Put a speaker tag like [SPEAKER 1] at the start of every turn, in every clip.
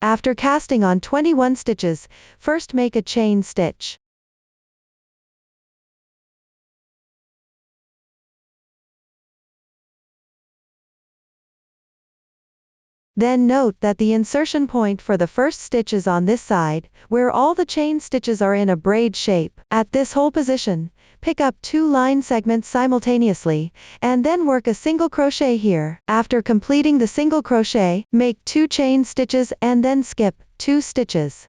[SPEAKER 1] After casting on 21 stitches, first make a chain stitch. Then note that the insertion point for the first stitch is on this side, where all the chain stitches are in a braid shape. At this whole position, pick up 2 line segments simultaneously, and then work a single crochet here. After completing the single crochet, make 2 chain stitches and then skip 2 stitches.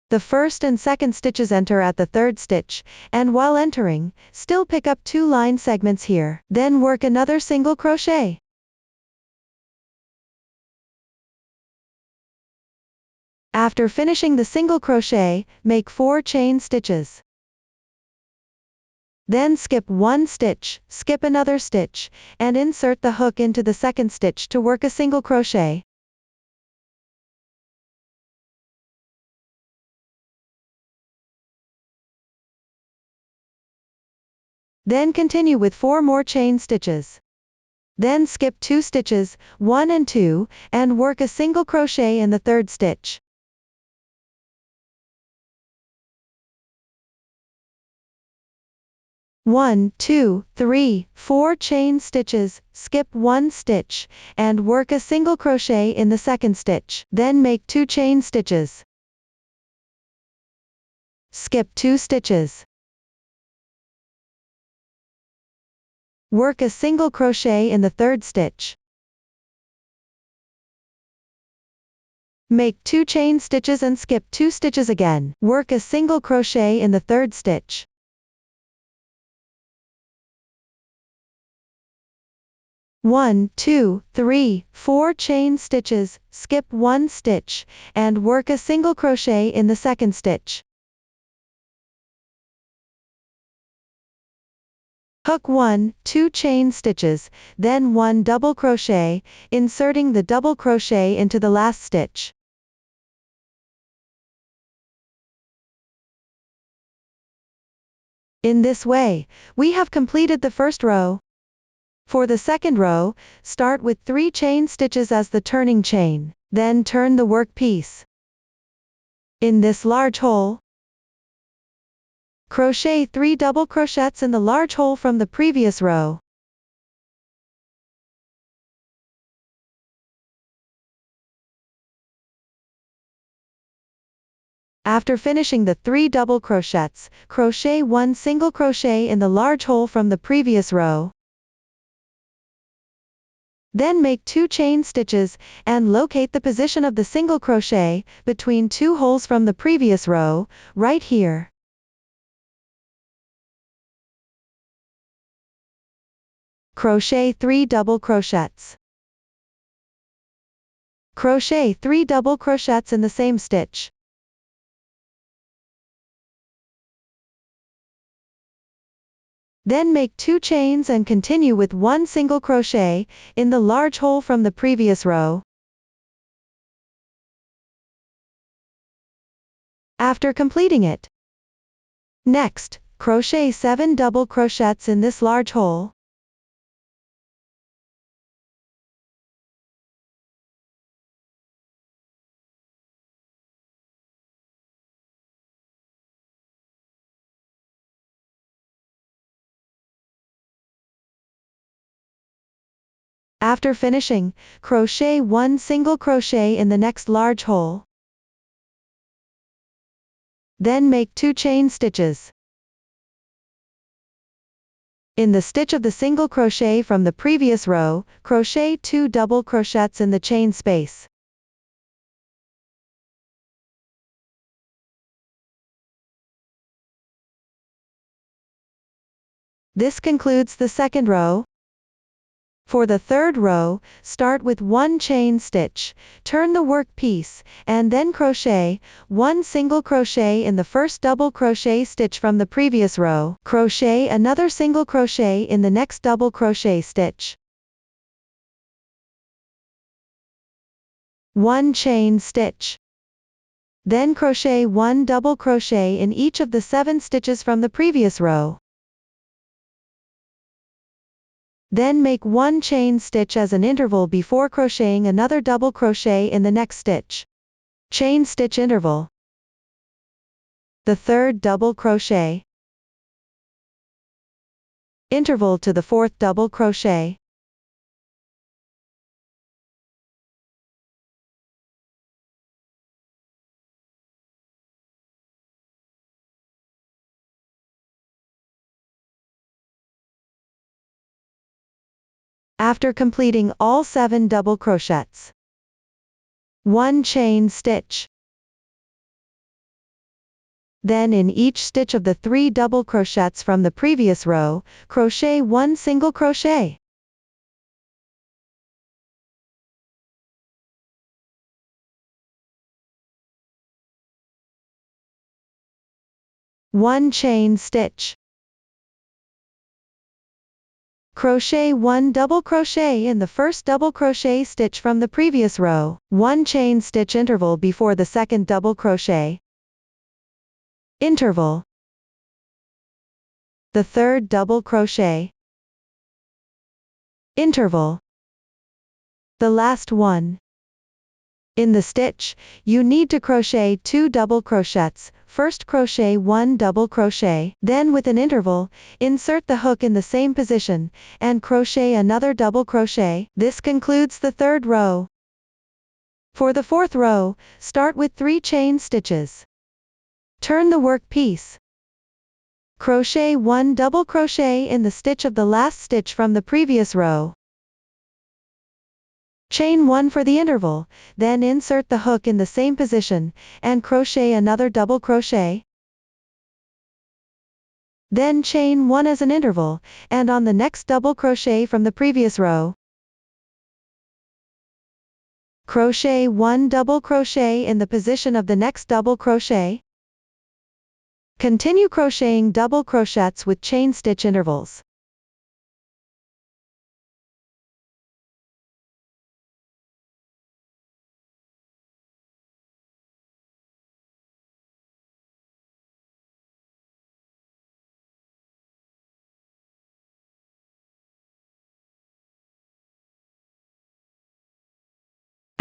[SPEAKER 1] The first and second stitches enter at the third stitch, and while entering, still pick up 2 line segments here. Then work another single crochet. After finishing the single crochet, make 4 chain stitches. Then skip 1 stitch, skip another stitch, and insert the hook into the second stitch to work a single crochet. Then continue with 4 more chain stitches. Then skip 2 stitches, 1 and 2, and work a single crochet in the third stitch. One, 2, 3, 4 chain stitches, skip 1 stitch, and work a single crochet in the second stitch. Then make 2 chain stitches. Skip 2 stitches. Work a single crochet in the third stitch. Make 2 chain stitches and skip 2 stitches again. Work a single crochet in the third stitch. One, 2, 3, 4 chain stitches, skip 1 stitch, and work a single crochet in the second stitch. Hook 1, 2 chain stitches, then 1 double crochet, inserting the double crochet into the last stitch. In this way, we have completed the first row. For the second row, start with 3 chain stitches as the turning chain, then turn the work piece. In this large hole, crochet 3 double crochets in the large hole from the previous row. After finishing the 3 double crochets, crochet 1 single crochet in the large hole from the previous row. Then make 2 chain stitches, and locate the position of the single crochet, between 2 holes from the previous row, right here. Crochet 3 double crochets. Crochet 3 double crochets in the same stitch. Then make 2 chains and continue with 1 single crochet, in the large hole from the previous row. After completing it. Next, crochet 7 double crochets in this large hole. After finishing, crochet 1 single crochet in the next large hole. Then make 2 chain stitches. In the stitch of the single crochet from the previous row, crochet 2 double crochets in the chain space. This concludes the second row. For the third row, start with 1 chain stitch, turn the work piece, and then crochet 1 single crochet in the first double crochet stitch from the previous row. Crochet another single crochet in the next double crochet stitch. 1 chain stitch. Then crochet 1 double crochet in each of the 7 stitches from the previous row. Then make 1 chain stitch as an interval before crocheting another double crochet in the next stitch. Chain stitch interval. The third double crochet. Interval to the fourth double crochet. After completing all 7 double crochets, 1 chain stitch. Then in each stitch of the 3 double crochets from the previous row, crochet 1 single crochet. One chain stitch. Crochet 1 double crochet in the first double crochet stitch from the previous row, 1 chain stitch interval before the second double crochet. Interval. The third double crochet. Interval. The last one. In the stitch, you need to crochet 2 double crochets, first crochet 1 double crochet, then with an interval, insert the hook in the same position, and crochet another double crochet. This concludes the third row. For the fourth row, start with 3 chain stitches. Turn the work piece. Crochet 1 double crochet in the stitch of the last stitch from the previous row. Chain 1 for the interval, then insert the hook in the same position, and crochet another double crochet. Then chain 1 as an interval, and on the next double crochet from the previous row. Crochet 1 double crochet in the position of the next double crochet. Continue crocheting double crochets with chain stitch intervals.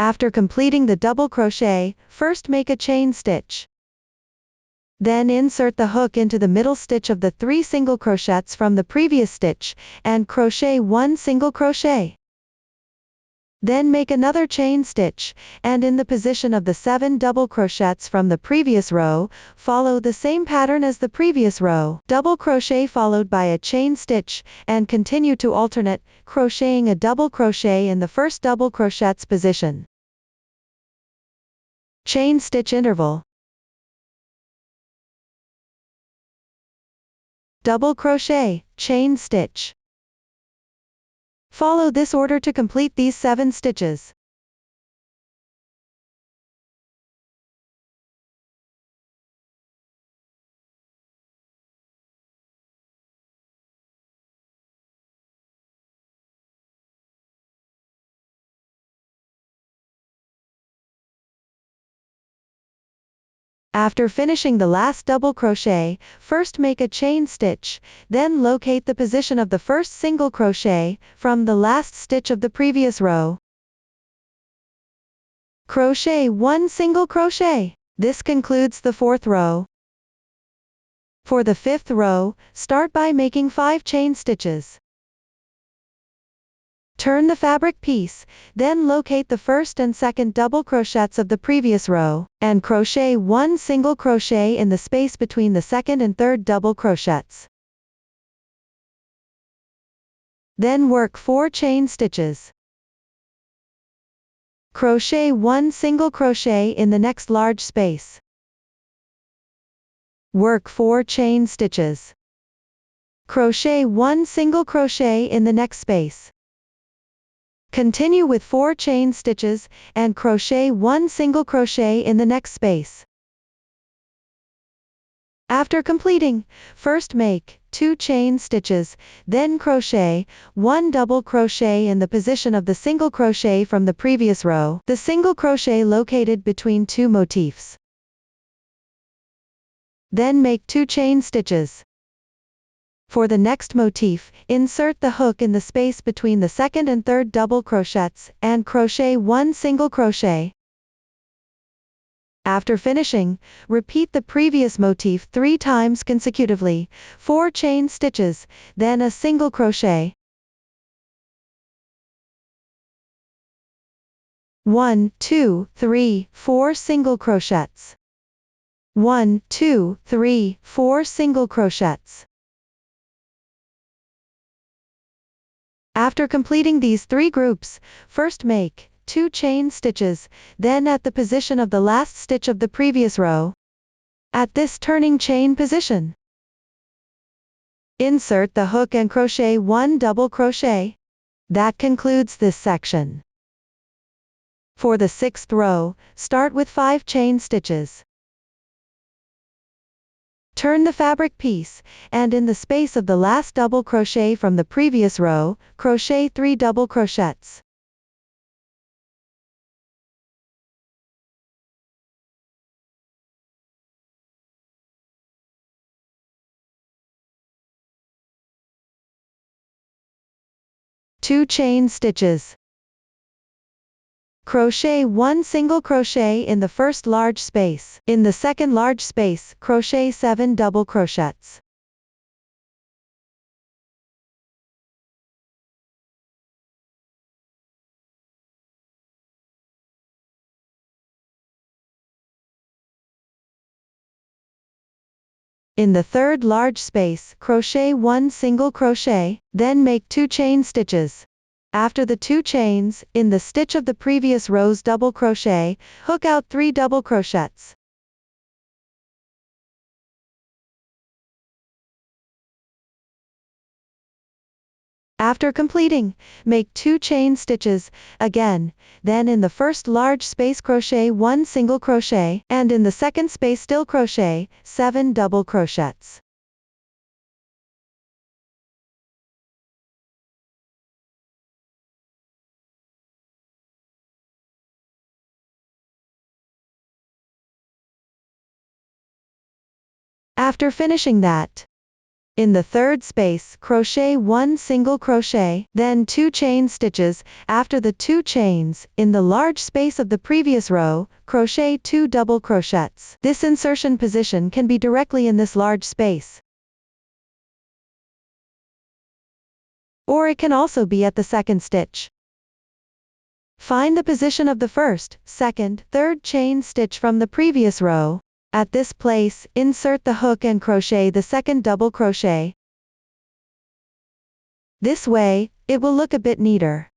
[SPEAKER 1] After completing the double crochet, first make a chain stitch. Then insert the hook into the middle stitch of the 3 single crochets from the previous stitch, and crochet 1 single crochet. Then make another chain stitch, and in the position of the 7 double crochets from the previous row, follow the same pattern as the previous row, double crochet followed by a chain stitch, and continue to alternate, crocheting a double crochet in the first double crochet's position. Chain stitch interval. Double crochet, chain stitch. Follow this order to complete these 7 stitches. After finishing the last double crochet, first make a chain stitch, then locate the position of the first single crochet, from the last stitch of the previous row. Crochet 1 single crochet. This concludes the fourth row. For the fifth row, start by making 5 chain stitches. Turn the fabric piece, then locate the first and second double crochets of the previous row, and crochet 1 single crochet in the space between the second and third double crochets. Then work 4 chain stitches. Crochet 1 single crochet in the next large space. Work 4 chain stitches. Crochet 1 single crochet in the next space. Continue with 4 chain stitches, and crochet 1 single crochet in the next space. After completing, first make 2 chain stitches, then crochet 1 double crochet in the position of the single crochet from the previous row, the single crochet located between 2 motifs. Then make 2 chain stitches. For the next motif, insert the hook in the space between the second and third double crochets, and crochet 1 single crochet. After finishing, repeat the previous motif 3 times consecutively, 4 chain stitches, then a single crochet. 1, 2, 3, 4 single crochets. 1, 2, 3, 4 single crochets. After completing these 3 groups, first make 2 chain stitches, then at the position of the last stitch of the previous row. At this turning chain position, insert the hook and crochet 1 double crochet. That concludes this section. For the 6th row, start with 5 chain stitches. Turn the fabric piece, and in the space of the last double crochet from the previous row, crochet 3 double crochets. Two chain stitches. Crochet 1 single crochet in the first large space. In the second large space, crochet 7 double crochets. In the third large space, crochet 1 single crochet, then make 2 chain stitches. After the 2 chains, in the stitch of the previous row's double crochet, hook out 3 double crochets. After completing, make 2 chain stitches, again, then in the first large space crochet 1 single crochet, and in the second space still crochet 7 double crochets. After finishing that, in the third space, crochet 1 single crochet, then 2 chain stitches. After the 2 chains, in the large space of the previous row, crochet 2 double crochets. This insertion position can be directly in this large space, or it can also be at the second stitch. Find the position of the first, second, third chain stitch from the previous row. At this place, insert the hook and crochet the second double crochet. This way, it will look a bit neater.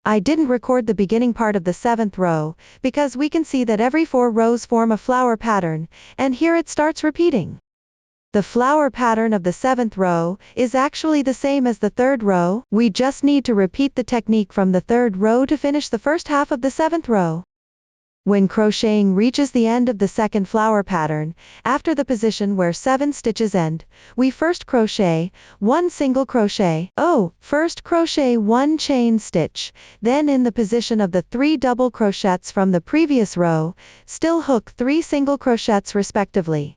[SPEAKER 1] I didn't record the beginning part of the 7th row, because we can see that every 4 rows form a flower pattern, and here it starts repeating. The flower pattern of the 7th row is actually the same as the 3rd row. We just need to repeat the technique from the 3rd row to finish the first half of the 7th row. When crocheting reaches the end of the second flower pattern, after the position where 7 stitches end, we first crochet 1 single crochet. First crochet 1 chain stitch, then in the position of the 3 double crochets from the previous row, still hook 3 single crochets respectively.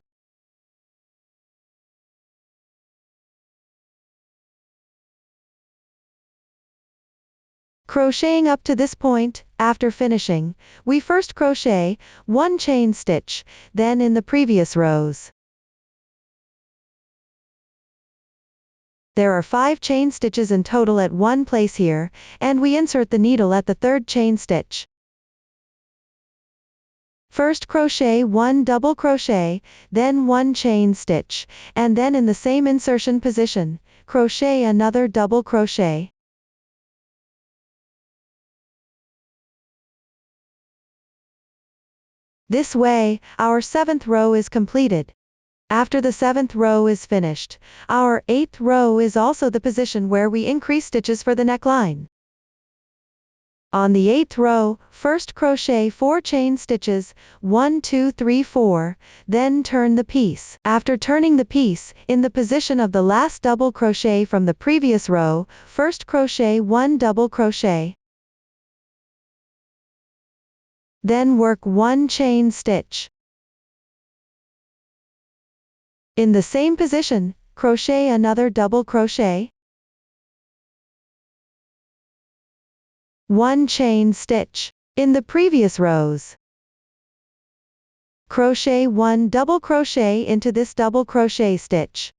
[SPEAKER 1] Crocheting up to this point, after finishing, we first crochet 1 chain stitch, then in the previous rows. There are 5 chain stitches in total at one place here, and we insert the needle at the 3rd chain stitch. First crochet 1 double crochet, then 1 chain stitch, and then in the same insertion position, crochet another double crochet. This way, our 7th row is completed. After the 7th row is finished, our 8th row is also the position where we increase stitches for the neckline. On the 8th row, first crochet 4 chain stitches, 1 2 3 4, then turn the piece. After turning the piece, in the position of the last double crochet from the previous row, first crochet 1 double crochet. Then work 1 chain stitch. In the same position, crochet another double crochet. 1 chain stitch. In the previous rows, crochet 1 double crochet into this double crochet stitch.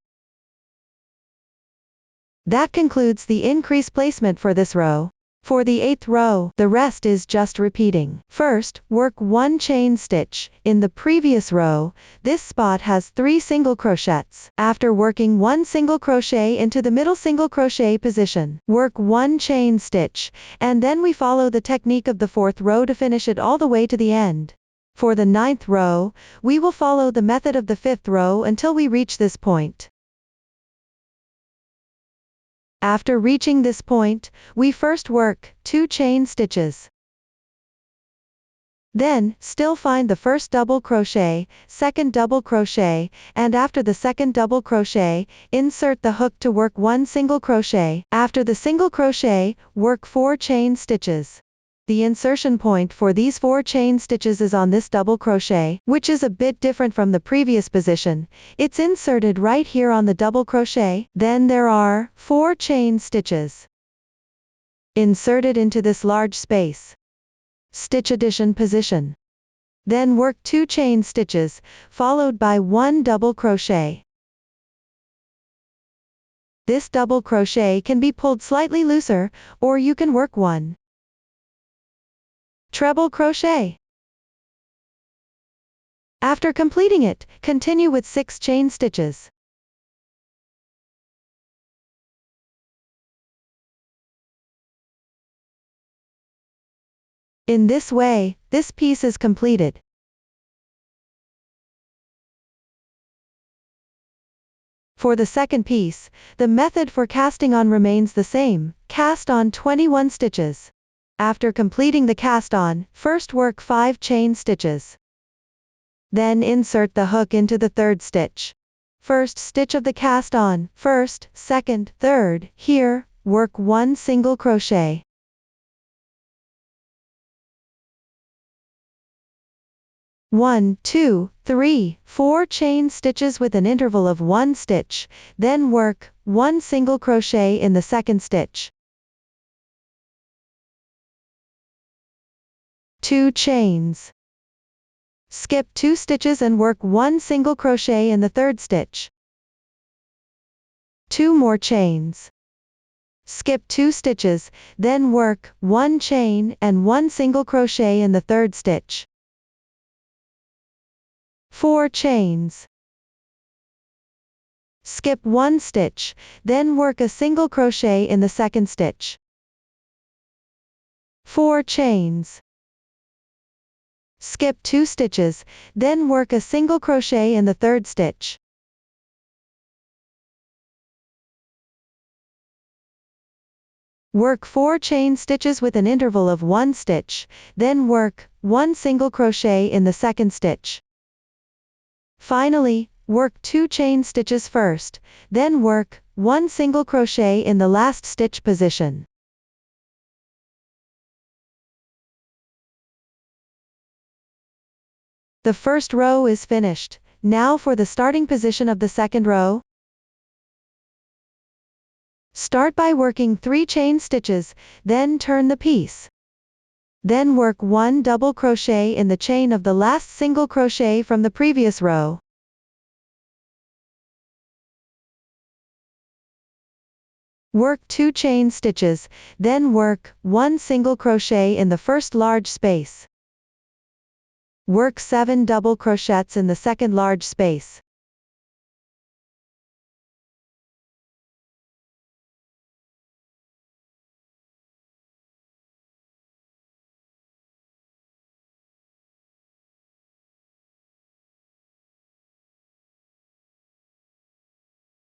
[SPEAKER 1] That concludes the increase placement for this row. For the 8th row, the rest is just repeating. First, work 1 chain stitch. In the previous row, this spot has 3 single crochets. After working 1 single crochet into the middle single crochet position, work 1 chain stitch, and then we follow the technique of the 4th row to finish it all the way to the end. For the 9th row, we will follow the method of the 5th row until we reach this point. After reaching this point, we first work 2 chain stitches. Then, still find the first double crochet, second double crochet, and after the second double crochet, insert the hook to work 1 single crochet. After the single crochet, work 4 chain stitches. The insertion point for these 4 chain stitches is on this double crochet, which is a bit different from the previous position. It's inserted right here on the double crochet. Then there are 4 chain stitches inserted into this large space. Stitch addition position. Then work 2 chain stitches, followed by 1 double crochet. This double crochet can be pulled slightly looser, or you can work 1 treble crochet. After completing it, continue with 6 chain stitches. In this way, this piece is completed. For the second piece, the method for casting on remains the same. Cast on 21 stitches. After completing the cast on, first work 5 chain stitches. Then insert the hook into the 3rd stitch. First stitch of the cast on, 1st, 2nd, 3rd, here, work 1 single crochet. One, 2, 3, 4 chain stitches with an interval of 1 stitch, then work 1 single crochet in the 2nd stitch. 2 chains. Skip 2 stitches and work 1 single crochet in the 3rd stitch. 2 more chains. Skip 2 stitches, then work 1 chain and 1 single crochet in the 3rd stitch. 4 chains. Skip 1 stitch, then work a single crochet in the 2nd stitch. 4 chains. Skip 2 stitches, then work a single crochet in the 3rd stitch. Work 4 chain stitches with an interval of 1 stitch, then work 1 single crochet in the 2nd stitch. Finally, work 2 chain stitches first, then work 1 single crochet in the last stitch position. The first row is finished. Now for the starting position of the second row. Start by working 3 chain stitches, then turn the piece. Then work 1 double crochet in the chain of the last single crochet from the previous row. Work 2 chain stitches, then work 1 single crochet in the first large space. Work 7 double crochets in the second large space.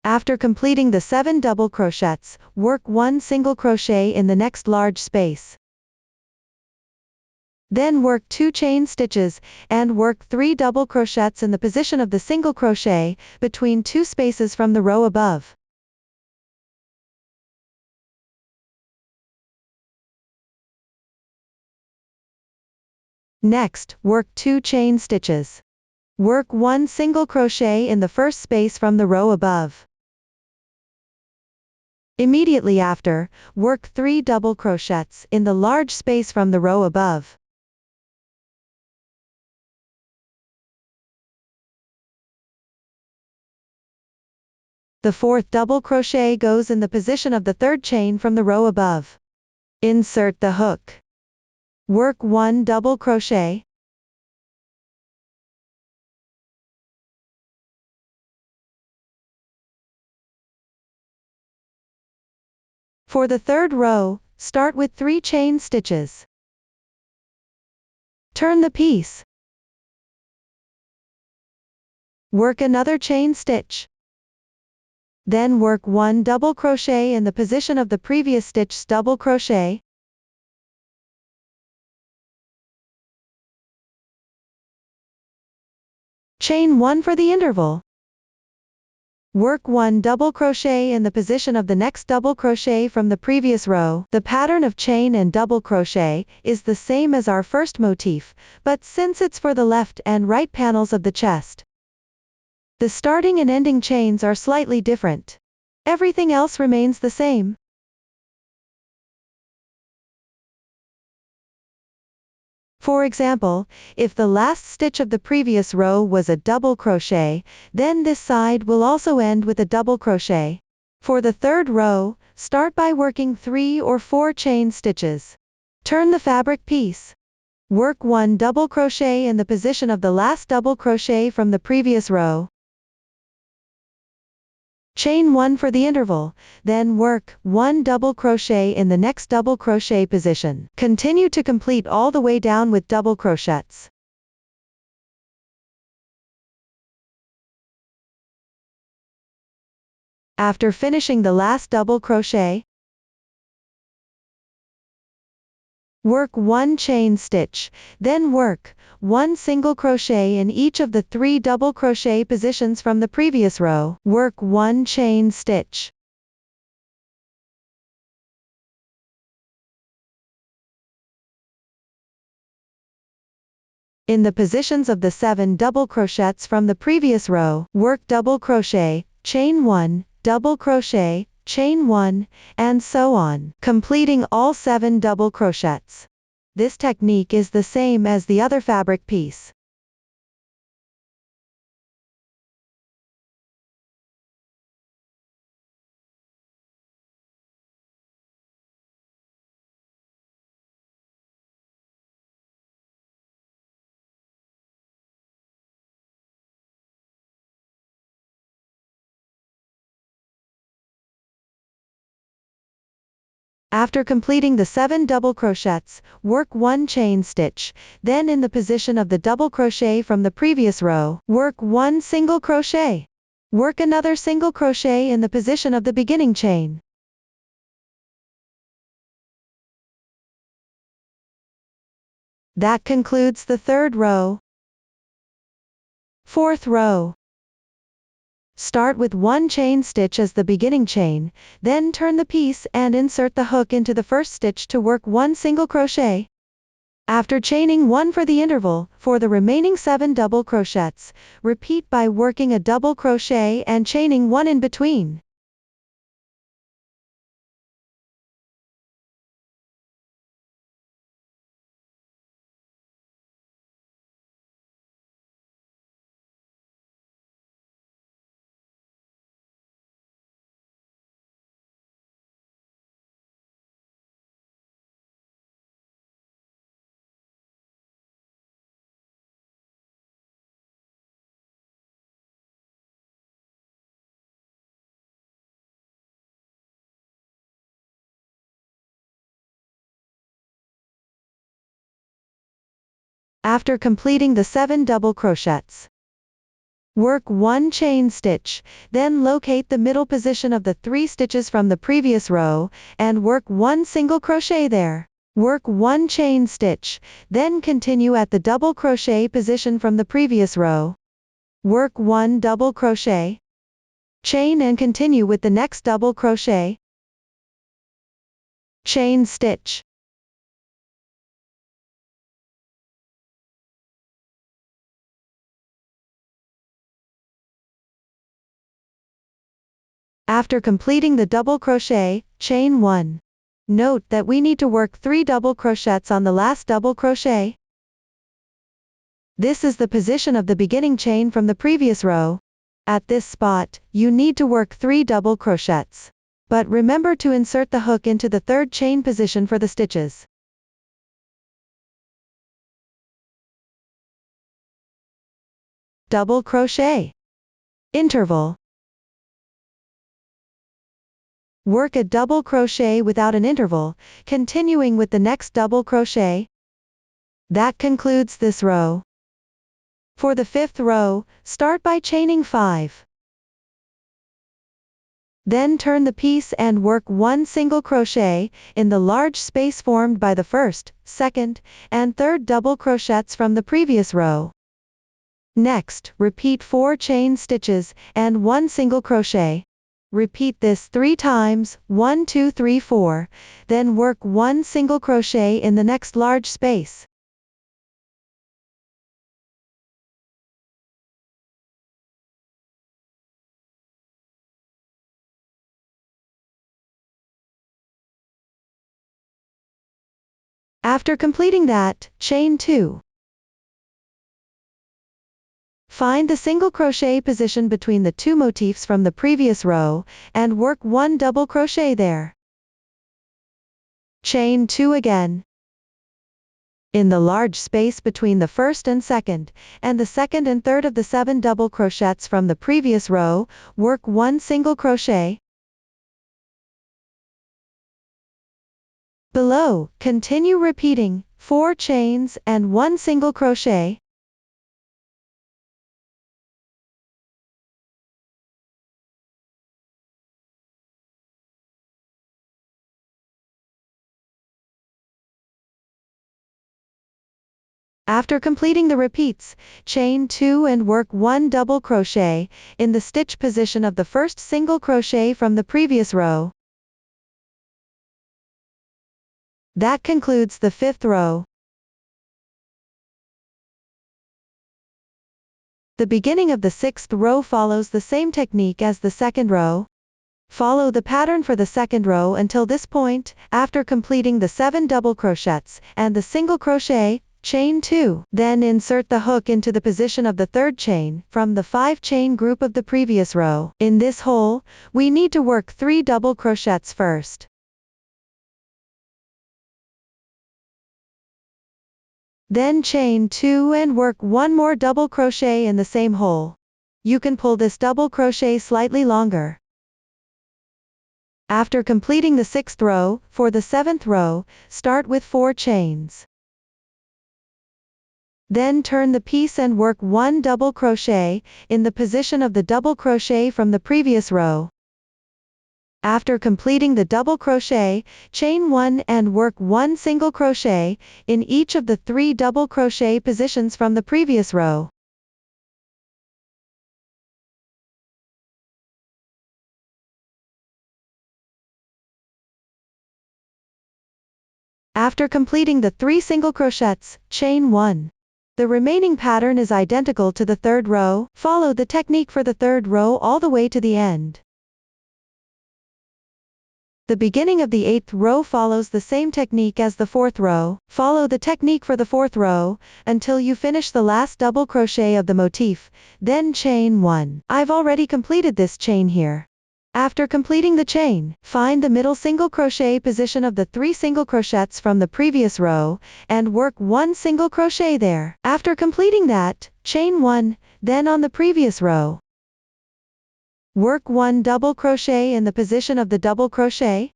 [SPEAKER 1] After completing the 7 double crochets, work 1 single crochet in the next large space. Then work 2 chain stitches, and work 3 double crochets in the position of the single crochet, between 2 spaces from the row above. Next, work 2 chain stitches. Work 1 single crochet in the first space from the row above. Immediately after, work 3 double crochets in the large space from the row above. The fourth double crochet goes in the position of the third chain from the row above. Insert the hook. Work 1 double crochet. For the third row, start with 3 chain stitches. Turn the piece. Work another chain stitch. Then work 1 double crochet in the position of the previous stitch's double crochet. Chain 1 for the interval. Work 1 double crochet in the position of the next double crochet from the previous row. The pattern of chain and double crochet is the same as our first motif, but since it's for the left and right panels of the chest, the starting and ending chains are slightly different. Everything else remains the same. For example, if the last stitch of the previous row was a double crochet, then this side will also end with a double crochet. For the third row, start by working 3 or 4 chain stitches. Turn the fabric piece. Work 1 double crochet in the position of the last double crochet from the previous row. Chain 1 for the interval, then work 1 double crochet in the next double crochet position. Continue to complete all the way down with double crochets. After finishing the last double crochet, work 1 chain stitch, then work 1 single crochet in each of the 3 double crochet positions from the previous row. Work 1 chain stitch. In the positions of the 7 double crochets from the previous row, work double crochet, chain 1, double crochet, chain 1, and so on, completing all 7 double crochets. This technique is the same as the other fabric piece. After completing the 7 double crochets, work 1 chain stitch, then in the position of the double crochet from the previous row, work 1 single crochet. Work another single crochet in the position of the beginning chain. That concludes the third row. Fourth row. Start with 1 chain stitch as the beginning chain, then turn the piece and insert the hook into the first stitch to work 1 single crochet. After chaining 1 for the interval, for the remaining 7 double crochets, repeat by working a double crochet and chaining 1 in between. After completing the 7 double crochets, work 1 chain stitch, then locate the middle position of the 3 stitches from the previous row, and work 1 single crochet there. Work 1 chain stitch, then continue at the double crochet position from the previous row. Work 1 double crochet, chain and continue with the next double crochet. Chain stitch. After completing the double crochet, chain 1. Note that we need to work 3 double crochets on the last double crochet. This is the position of the beginning chain from the previous row. At this spot, you need to work 3 double crochets. But remember to insert the hook into the third chain position for the stitches. Double crochet. Interval. Work a double crochet without an interval, continuing with the next double crochet. That concludes this row. For the 5th row, start by chaining 5. Then turn the piece and work 1 single crochet in the large space formed by the 1st, 2nd, and 3rd double crochets from the previous row. Next, repeat 4 chain stitches and 1 single crochet. Repeat this 3 times, 1 2 3 4, then work 1 single crochet in the next large space. After completing that, chain 2. Find the single crochet position between the 2 motifs from the previous row, and work 1 double crochet there. Chain 2 again. In the large space between the 1st and 2nd, and the 2nd and 3rd of the 7 double crochets from the previous row, work 1 single crochet. Below, continue repeating 4 chains and 1 single crochet. After completing the repeats, chain 2 and work 1 double crochet in the stitch position of the first single crochet from the previous row. That concludes the 5th row. The beginning of the 6th row follows the same technique as the 2nd row. Follow the pattern for the 2nd row until this point. After completing the 7 double crochets and the single crochet, chain 2, then insert the hook into the position of the 3rd chain from the 5 chain group of the previous row. In this hole, we need to work 3 double crochets first. Then chain 2 and work 1 more double crochet in the same hole. You can pull this double crochet slightly longer. After completing the 6th row, for the 7th row, start with 4 chains. Then turn the piece and work 1 double crochet in the position of the double crochet from the previous row. After completing the double crochet, chain 1 and work 1 single crochet in each of the 3 double crochet positions from the previous row. After completing the 3 single crochets, chain 1. The remaining pattern is identical to the 3rd row. Follow the technique for the 3rd row all the way to the end. The beginning of the 8th row follows the same technique as the 4th row. Follow the technique for the 4th row until you finish the last double crochet of the motif, then chain 1. I've already completed this chain here. After completing the chain, find the middle single crochet position of the 3 single crochets from the previous row, and work 1 single crochet there. After completing that, chain 1, then on the previous row. Work 1 double crochet in the position of the double crochet.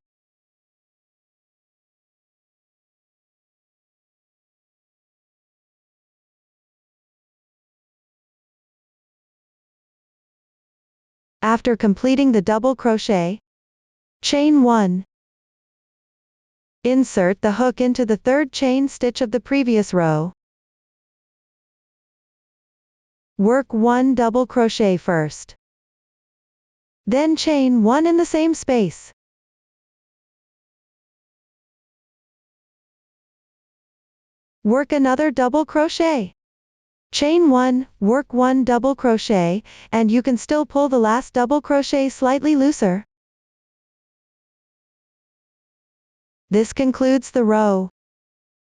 [SPEAKER 1] After completing the double crochet, chain 1. Insert the hook into the 3rd chain stitch of the previous row. Work 1 double crochet first. Then chain 1 in the same space. Work another double crochet. Chain 1, work 1 double crochet, and you can still pull the last double crochet slightly looser. This concludes the row.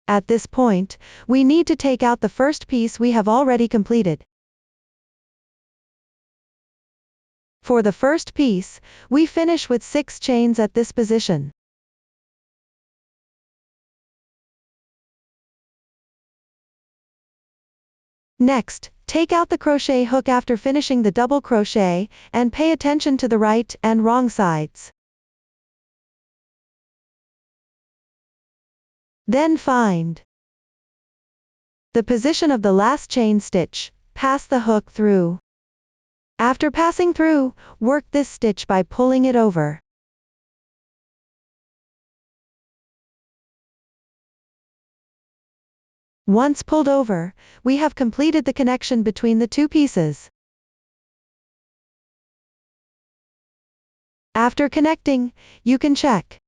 [SPEAKER 1] At this point, we need to take out the first piece we have already completed. For the first piece, we finish with 6 chains at this position. Next, take out the crochet hook after finishing the double crochet, and pay attention to the right and wrong sides. Then find the position of the last chain stitch, pass the hook through. After passing through, work this stitch by pulling it over. Once pulled over, we have completed the connection between the two pieces. After connecting, you can check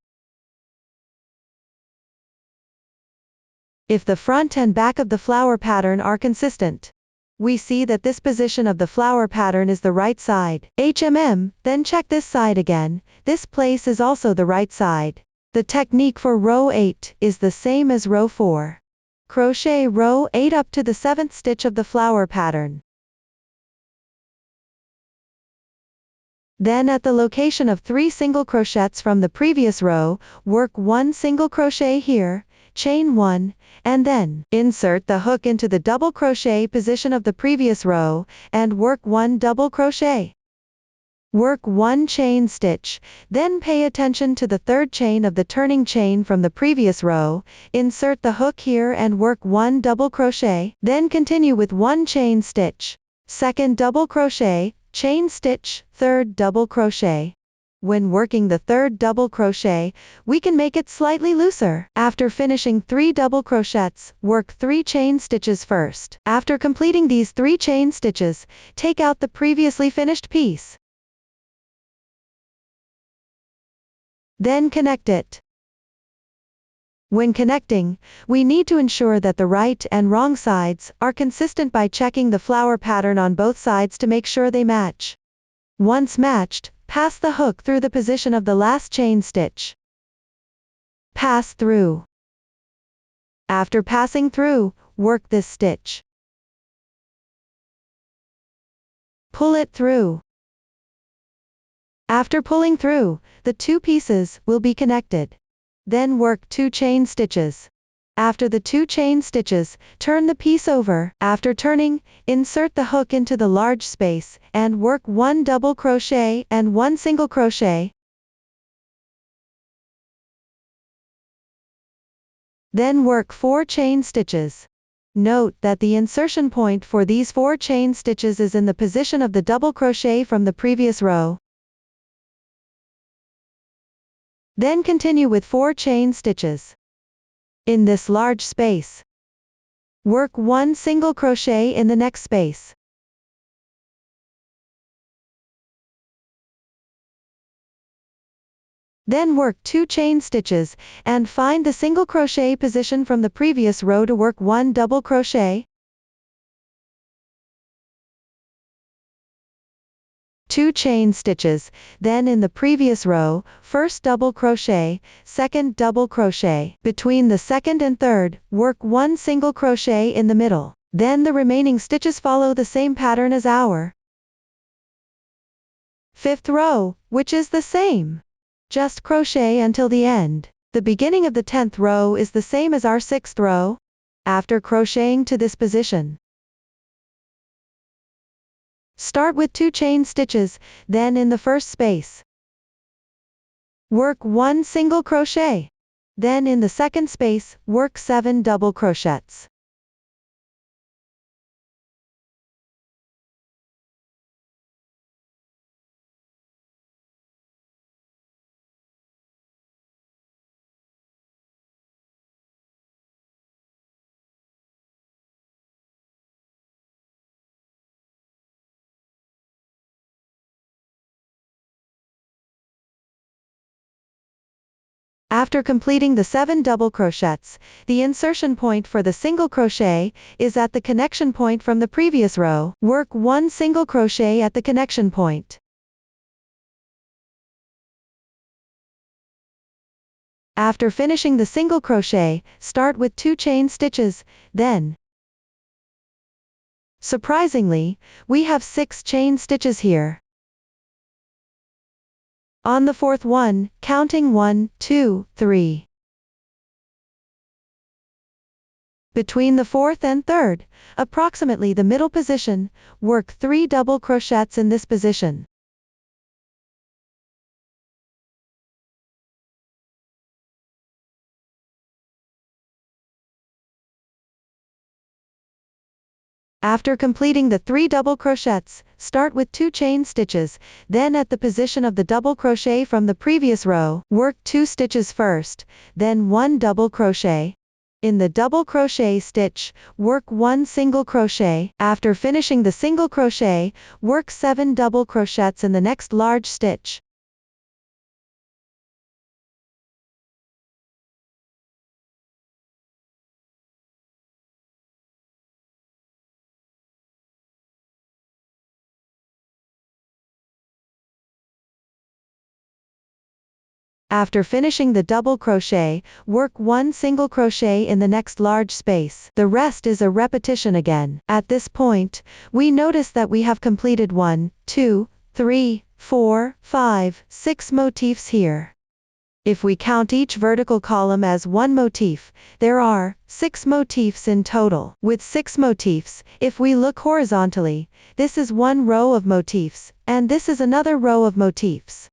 [SPEAKER 1] if the front and back of the flower pattern are consistent. We see that this position of the flower pattern is the right side. Then check this side again, this place is also the right side. The technique for row 8 is the same as row 4. Crochet row 8 up to the 7th stitch of the flower pattern. Then at the location of 3 single crochets from the previous row, work 1 single crochet here, chain 1, and then insert the hook into the double crochet position of the previous row, and work 1 double crochet. Work 1 chain stitch, then pay attention to the 3rd chain of the turning chain from the previous row, insert the hook here and work 1 double crochet, then continue with 1 chain stitch. 2nd double crochet, chain stitch, 3rd double crochet. When working the 3rd double crochet, we can make it slightly looser. After finishing 3 double crochets, work 3 chain stitches first. After completing these 3 chain stitches, take out the previously finished piece. Then connect it. When connecting, we need to ensure that the right and wrong sides are consistent by checking the flower pattern on both sides to make sure they match. Once matched, pass the hook through the position of the last chain stitch. Pass through. After passing through, work this stitch. Pull it through. After pulling through, the 2 pieces will be connected. Then work 2 chain stitches. After the 2 chain stitches, turn the piece over. After turning, insert the hook into the large space, and work 1 double crochet and 1 single crochet. Then work 4 chain stitches. Note that the insertion point for these 4 chain stitches is in the position of the double crochet from the previous row. Then continue with 4 chain stitches. In this large space, work 1 single crochet in the next space. Then work 2 chain stitches, and find the single crochet position from the previous row to work 1 double crochet. 2 chain stitches, then in the previous row, first double crochet, second double crochet. Between the 2nd and 3rd, work 1 single crochet in the middle. Then the remaining stitches follow the same pattern as our 5th row, which is the same. Just crochet until the end. The beginning of the 10th row is the same as our 6th row. After crocheting to this position, start with 2 chain stitches, then in the first space, work 1 single crochet. Then in the second space, work 7 double crochets. After completing the 7 double crochets, the insertion point for the single crochet is at the connection point from the previous row. Work 1 single crochet at the connection point. After finishing the single crochet, start with 2 chain stitches, then, surprisingly, we have 6 chain stitches here. On the 4th one, counting 1, 2, 3. Between the 4th and 3rd, approximately the middle position, work 3 double crochets in this position. After completing the 3 double crochets, start with 2 chain stitches, then at the position of the double crochet from the previous row, work 2 stitches first, then 1 double crochet. In the double crochet stitch, work 1 single crochet. After finishing the single crochet, work 7 double crochets in the next large stitch. After finishing the double crochet, work 1 single crochet in the next large space. The rest is a repetition again. At this point, we notice that we have completed 1, 2, 3, 4, 5, 6 motifs here. If we count each vertical column as one motif, there are 6 motifs in total. With 6 motifs, if we look horizontally, this is one row of motifs, and this is another row of motifs.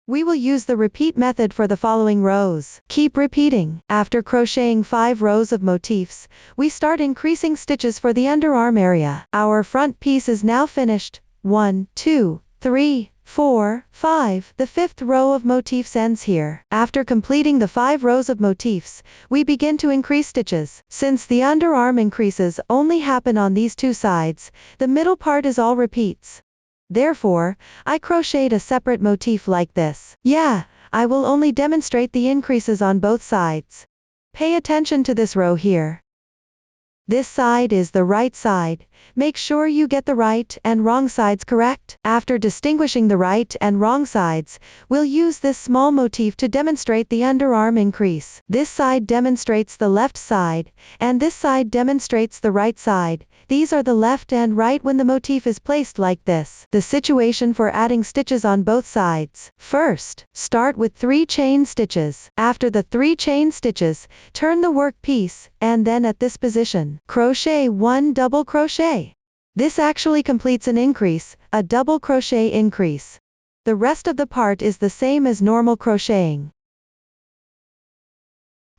[SPEAKER 1] We will use the repeat method for the following rows. Keep repeating. After crocheting 5 rows of motifs, we start increasing stitches for the underarm area. Our front piece is now finished. 1, 2, 3, 4, 5. The 5th row of motifs ends here. After completing the 5 rows of motifs, we begin to increase stitches. Since the underarm increases only happen on these 2 sides, the middle part is all repeats. Therefore, I crocheted a separate motif like this. I will only demonstrate the increases on both sides. Pay attention to this row here. This side is the right side. Make sure you get the right and wrong sides correct. After distinguishing the right and wrong sides, we'll use this small motif to demonstrate the underarm increase. This side demonstrates the left side, and this side demonstrates the right side. These are the left and right when the motif is placed like this. The situation for adding stitches on both sides. First, start with 3 chain stitches. After the 3 chain stitches, turn the work piece, and then at this position, crochet 1 double crochet. This actually completes an increase, a double crochet increase. The rest of the part is the same as normal crocheting.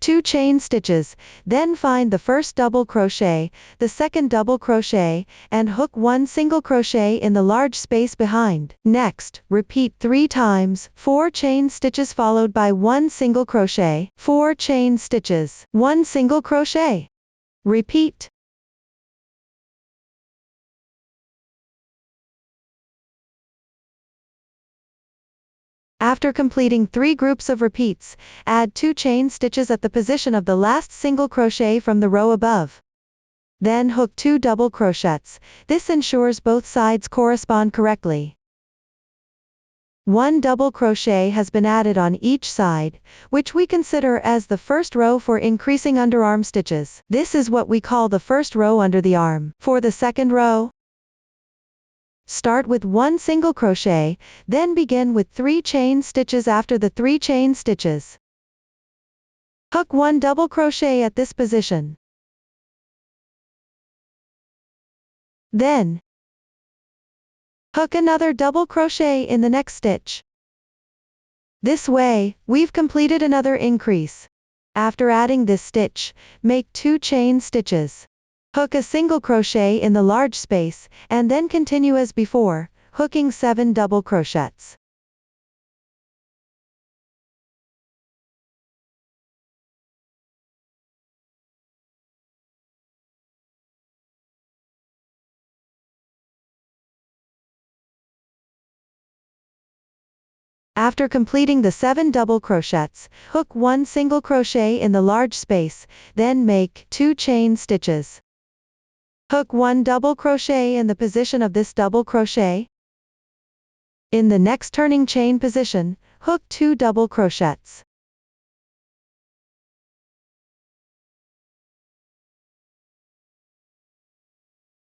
[SPEAKER 1] 2 chain stitches, then find the first double crochet, the second double crochet, and hook 1 single crochet in the large space behind. Next, repeat 3 times, 4 chain stitches followed by 1 single crochet, 4 chain stitches, 1 single crochet. Repeat. After completing 3 groups of repeats, add 2 chain stitches at the position of the last single crochet from the row above. Then hook 2 double crochets. This ensures both sides correspond correctly. 1 double crochet has been added on each side, which we consider as the first row for increasing underarm stitches. This is what we call the first row under the arm. For the second row, start with 1 single crochet, then begin with 3 chain stitches. After the 3 chain stitches, hook 1 double crochet at this position. Then, hook another double crochet in the next stitch. This way, we've completed another increase. After adding this stitch, make 2 chain stitches. Hook a single crochet in the large space, and then continue as before, hooking 7 double crochets. After completing the 7 double crochets, hook 1 single crochet in the large space, then make 2 chain stitches. Hook 1 double crochet in the position of this double crochet. In the next turning chain position, hook 2 double crochets.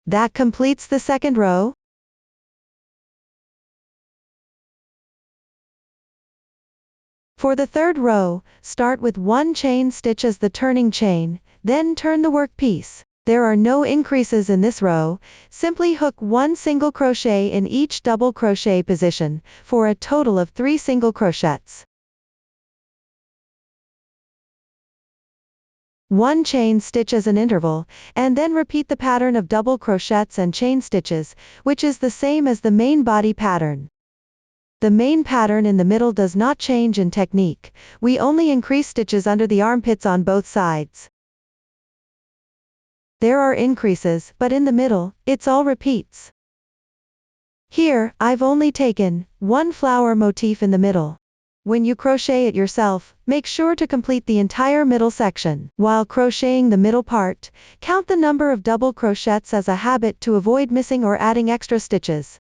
[SPEAKER 1] That completes the second row. For the third row, start with 1 chain stitch as the turning chain, then turn the work piece. There are no increases in this row, simply hook 1 single crochet in each double crochet position, for a total of 3 single crochets. 1 chain stitch as an interval, and then repeat the pattern of double crochets and chain stitches, which is the same as the main body pattern. The main pattern in the middle does not change in technique, we only increase stitches under the armpits on both sides. There are increases, but in the middle, it's all repeats. Here, I've only taken 1 flower motif in the middle. When you crochet it yourself, make sure to complete the entire middle section. While crocheting the middle part, count the number of double crochets as a habit to avoid missing or adding extra stitches.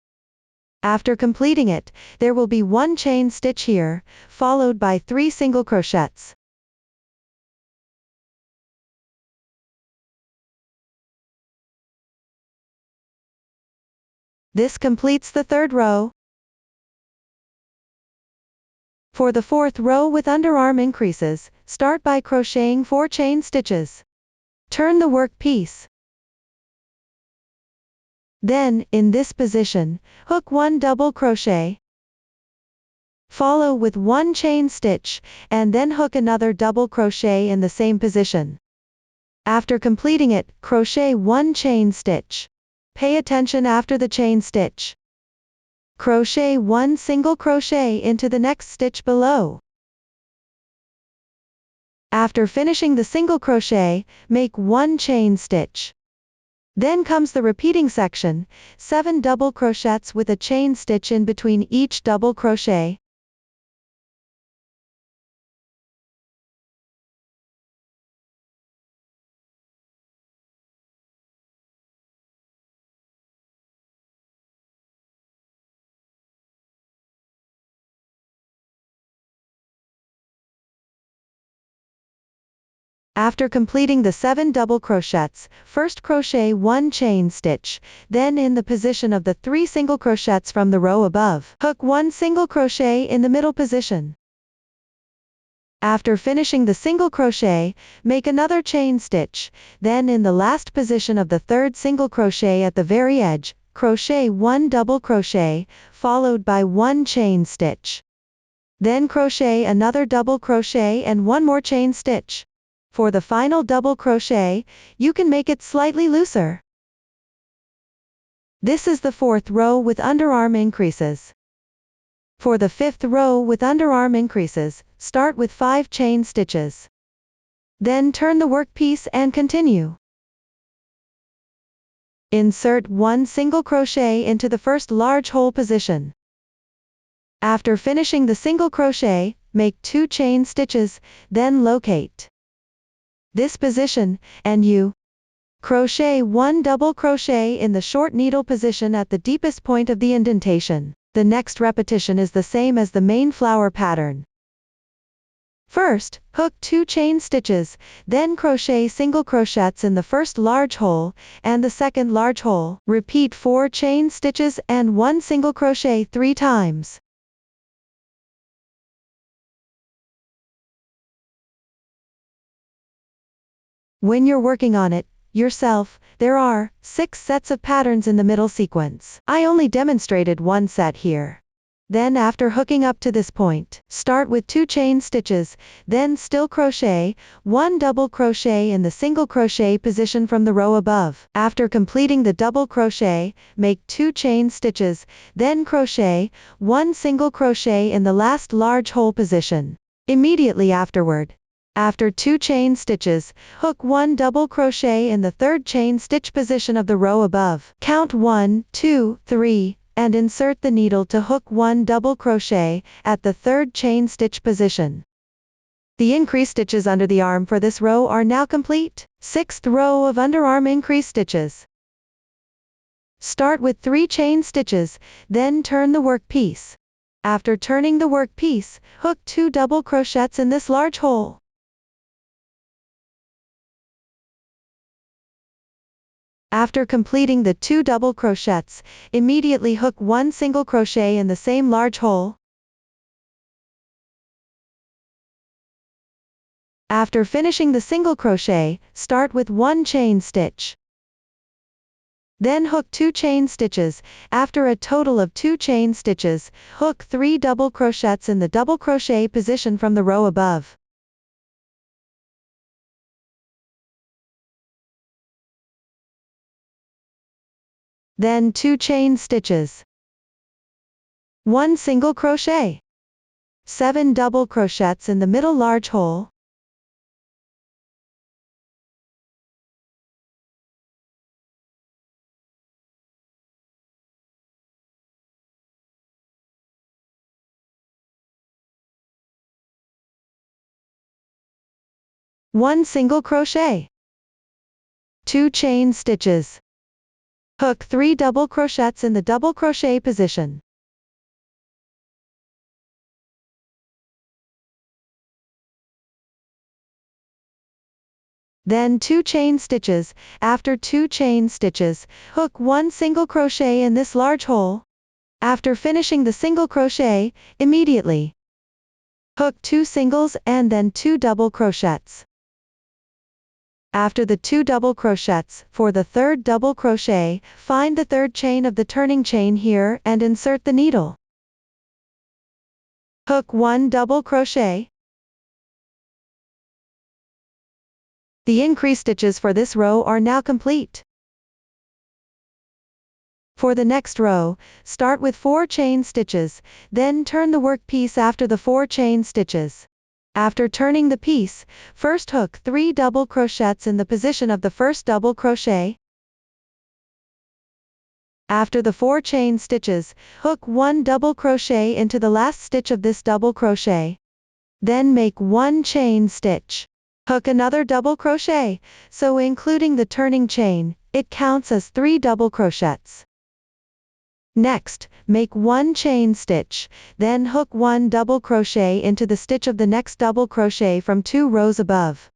[SPEAKER 1] After completing it, there will be 1 chain stitch here, followed by 3 single crochets. This completes the third row. For the fourth row with underarm increases, start by crocheting 4 chain stitches. Turn the work piece. Then, in this position, hook 1 double crochet. Follow with 1 chain stitch, and then hook another double crochet in the same position. After completing it, crochet 1 chain stitch. Pay attention after the chain stitch. Crochet 1 single crochet into the next stitch below. After finishing the single crochet, make 1 chain stitch. Then comes the repeating section, 7 double crochets with a chain stitch in between each double crochet. After completing the 7 double crochets, first crochet 1 chain stitch, then in the position of the 3 single crochets from the row above, hook 1 single crochet in the middle position. After finishing the single crochet, make another chain stitch, then in the last position of the third single crochet at the very edge, crochet 1 double crochet, followed by 1 chain stitch. Then crochet another double crochet and 1 more chain stitch. For the final double crochet, you can make it slightly looser. This is the fourth row with underarm increases. For the fifth row with underarm increases, start with 5 chain stitches. Then turn the work piece and continue. Insert 1 single crochet into the first large hole position. After finishing the single crochet, make 2 chain stitches, then locate this position, and you crochet 1 double crochet in the short needle position at the deepest point of the indentation. The next repetition is the same as the main flower pattern. First, hook 2 chain stitches, then crochet single crochets in the first large hole, and the second large hole. Repeat 4 chain stitches and 1 single crochet 3 times. When you're working on it yourself, there are 6 sets of patterns in the middle sequence. I only demonstrated 1 set here. Then after hooking up to this point, start with 2 chain stitches, then still crochet 1 double crochet in the single crochet position from the row above. After completing the double crochet, make 2 chain stitches, then crochet 1 single crochet in the last large hole position. Immediately afterward, after 2 chain stitches, hook 1 double crochet in the third chain stitch position of the row above. Count 1, 2, 3, and insert the needle to hook 1 double crochet at the 3rd chain stitch position. The increase stitches under the arm for this row are now complete. 6th row of underarm increase stitches. Start with 3 chain stitches, then turn the work piece. After turning the work piece, hook 2 double crochets in this large hole. After completing the 2 double crochets, immediately hook 1 single crochet in the same large hole. After finishing the single crochet, start with 1 chain stitch. Then hook 2 chain stitches. After a total of 2 chain stitches, hook 3 double crochets in the double crochet position from the row above. Then 2 chain stitches. 1 single crochet. 7 double crochets in the middle large hole. One single crochet. 2 chain stitches. Hook 3 double crochets in the double crochet position. Then 2 chain stitches. After 2 chain stitches, hook 1 single crochet in this large hole. After finishing the single crochet, immediately hook 2 singles and then 2 double crochets. After the 2 double crochets, for the 3rd double crochet, find the 3rd chain of the turning chain here and insert the needle. Hook 1 double crochet. The increase stitches for this row are now complete. For the next row, start with 4 chain stitches, then turn the work piece after the 4 chain stitches. After turning the piece, first hook 3 double crochets in the position of the first double crochet. After the 4 chain stitches, hook 1 double crochet into the last stitch of this double crochet. Then make 1 chain stitch. Hook another double crochet, so including the turning chain, it counts as 3 double crochets. Next, make 1 chain stitch, then hook 1 double crochet into the stitch of the next double crochet from 2 rows above.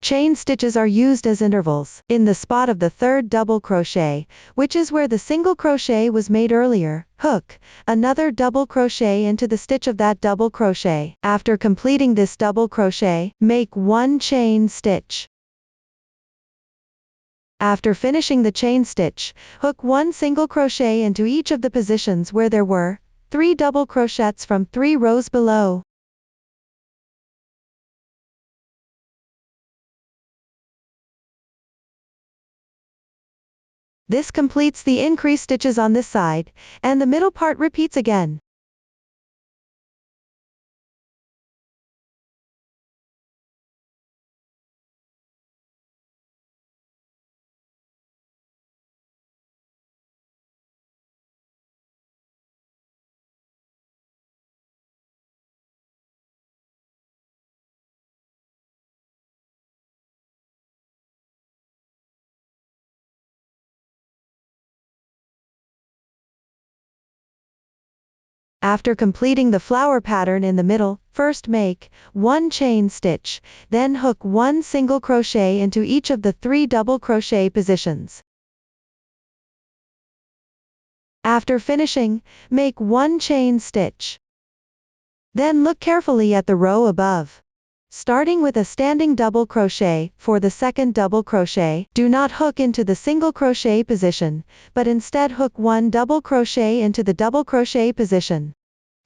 [SPEAKER 1] Chain stitches are used as intervals in the spot of the 3rd double crochet, which is where the single crochet was made earlier. Hook another double crochet into the stitch of that double crochet. After completing this double crochet, make 1 chain stitch. After finishing the chain stitch, hook 1 single crochet into each of the positions where there were 3 double crochets from 3 rows below. This completes the increase stitches on this side, and the middle part repeats again. After completing the flower pattern in the middle, first make 1 chain stitch, then hook 1 single crochet into each of the 3 double crochet positions. After finishing, make 1 chain stitch. Then look carefully at the row above. Starting with a standing double crochet, for the 2nd double crochet, do not hook into the single crochet position, but instead hook 1 double crochet into the double crochet position.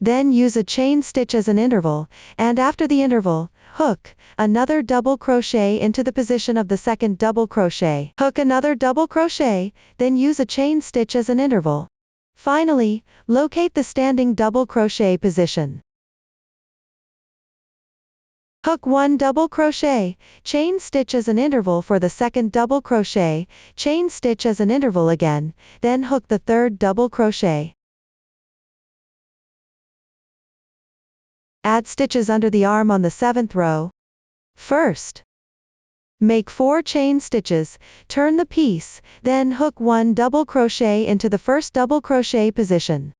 [SPEAKER 1] Then use a chain stitch as an interval, and after the interval, hook another double crochet into the position of the 2nd double crochet. Hook another double crochet, then use a chain stitch as an interval. Finally, locate the standing double crochet position. Hook 1 double crochet, chain stitch as an interval for the second double crochet, chain stitch as an interval again, then hook the third double crochet. Add stitches under the arm on the 7th row. First, make 4 chain stitches, turn the piece, then hook 1 double crochet into the first double crochet position.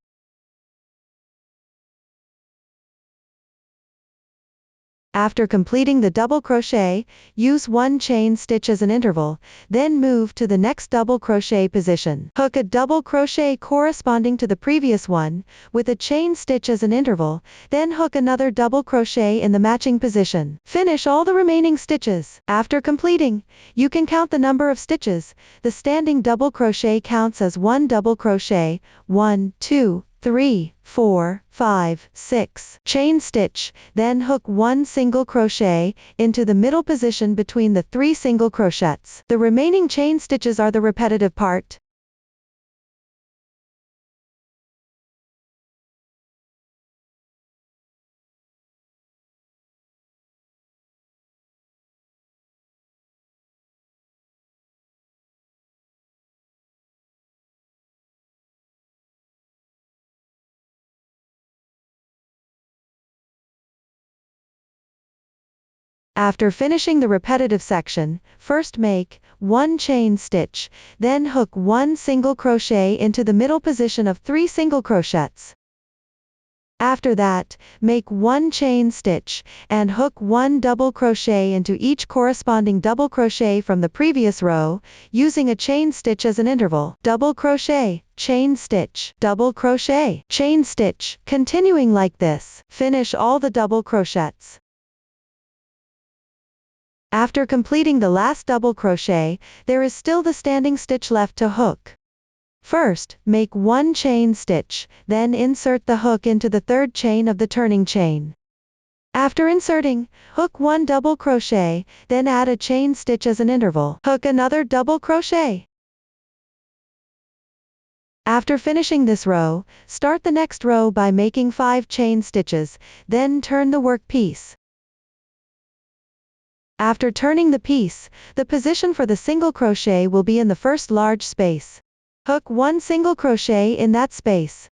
[SPEAKER 1] After completing the double crochet, use 1 chain stitch as an interval, then move to the next double crochet position. Hook a double crochet corresponding to the previous one, with a chain stitch as an interval, then hook another double crochet in the matching position. Finish all the remaining stitches. After completing, you can count the number of stitches. The standing double crochet counts as 1 double crochet, 1, 2, 3, 4, 5, 6, chain stitch, then hook 1 single crochet into the middle position between the 3 single crochets. The remaining chain stitches are the repetitive part. After finishing the repetitive section, first make 1 chain stitch, then hook 1 single crochet into the middle position of 3 single crochets. After that, make 1 chain stitch, and hook 1 double crochet into each corresponding double crochet from the previous row, using a chain stitch as an interval. Double crochet, chain stitch, double crochet, chain stitch, continuing like this. Finish all the double crochets. After completing the last double crochet, there is still the standing stitch left to hook. First, make 1 chain stitch, then insert the hook into the 3rd chain of the turning chain. After inserting, hook 1 double crochet, then add a chain stitch as an interval. Hook another double crochet. After finishing this row, start the next row by making 5 chain stitches, then turn the work piece. After turning the piece, the position for the single crochet will be in the first large space. Hook 1 single crochet in that space.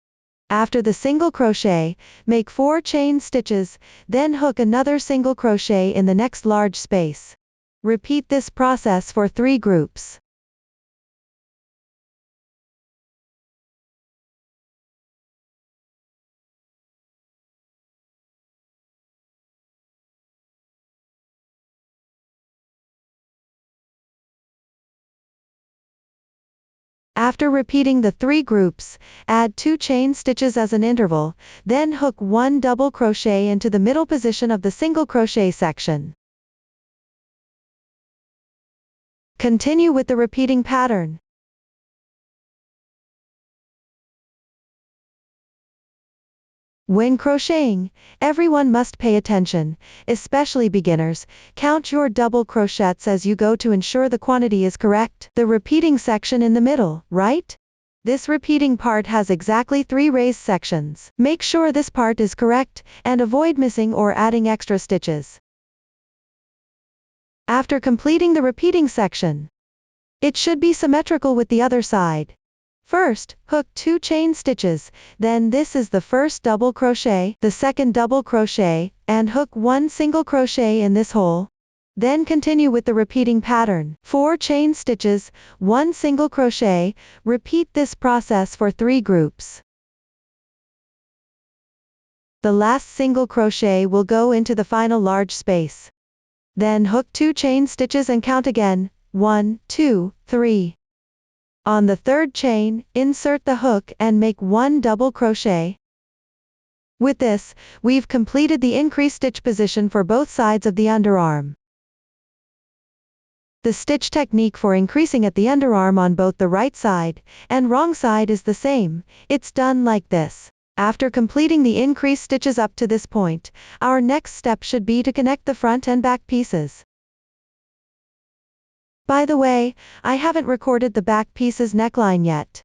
[SPEAKER 1] After the single crochet, make 4 chain stitches, then hook another single crochet in the next large space. Repeat this process for 3 groups. After repeating the 3 groups, add 2 chain stitches as an interval, then hook 1 double crochet into the middle position of the single crochet section. Continue with the repeating pattern. When crocheting, everyone must pay attention, especially beginners. Count your double crochets as you go to ensure the quantity is correct. The repeating section in the middle, right? This repeating part has exactly 3 raised sections. Make sure this part is correct, and avoid missing or adding extra stitches. After completing the repeating section, it should be symmetrical with the other side. First, hook 2 chain stitches, then this is the first double crochet, the second double crochet, and hook 1 single crochet in this hole. Then continue with the repeating pattern. 4 chain stitches, 1 single crochet, repeat this process for 3 groups. The last single crochet will go into the final large space. Then hook 2 chain stitches and count again, 1, 2, 3. On the 3rd chain, insert the hook and make 1 double crochet. With this, we've completed the increased stitch position for both sides of the underarm. The stitch technique for increasing at the underarm on both the right side and wrong side is the same. It's done like this. After completing the increased stitches up to this point, our next step should be to connect the front and back pieces. By the way, I haven't recorded the back piece's neckline yet.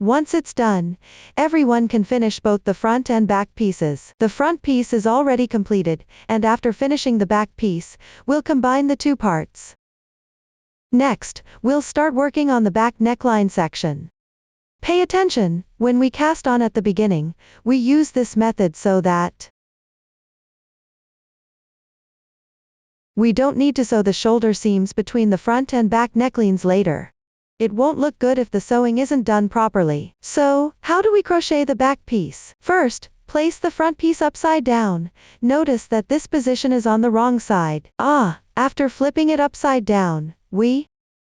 [SPEAKER 1] Once it's done, everyone can finish both the front and back pieces. The front piece is already completed, and after finishing the back piece, we'll combine the two parts. Next, we'll start working on the back neckline section. Pay attention, when we cast on at the beginning, we use this method so that we don't need to sew the shoulder seams between the front and back necklines later. It won't look good if the sewing isn't done properly. So, how do we crochet the back piece? First, place the front piece upside down. Notice that this position is on the wrong side. After flipping it upside down, we,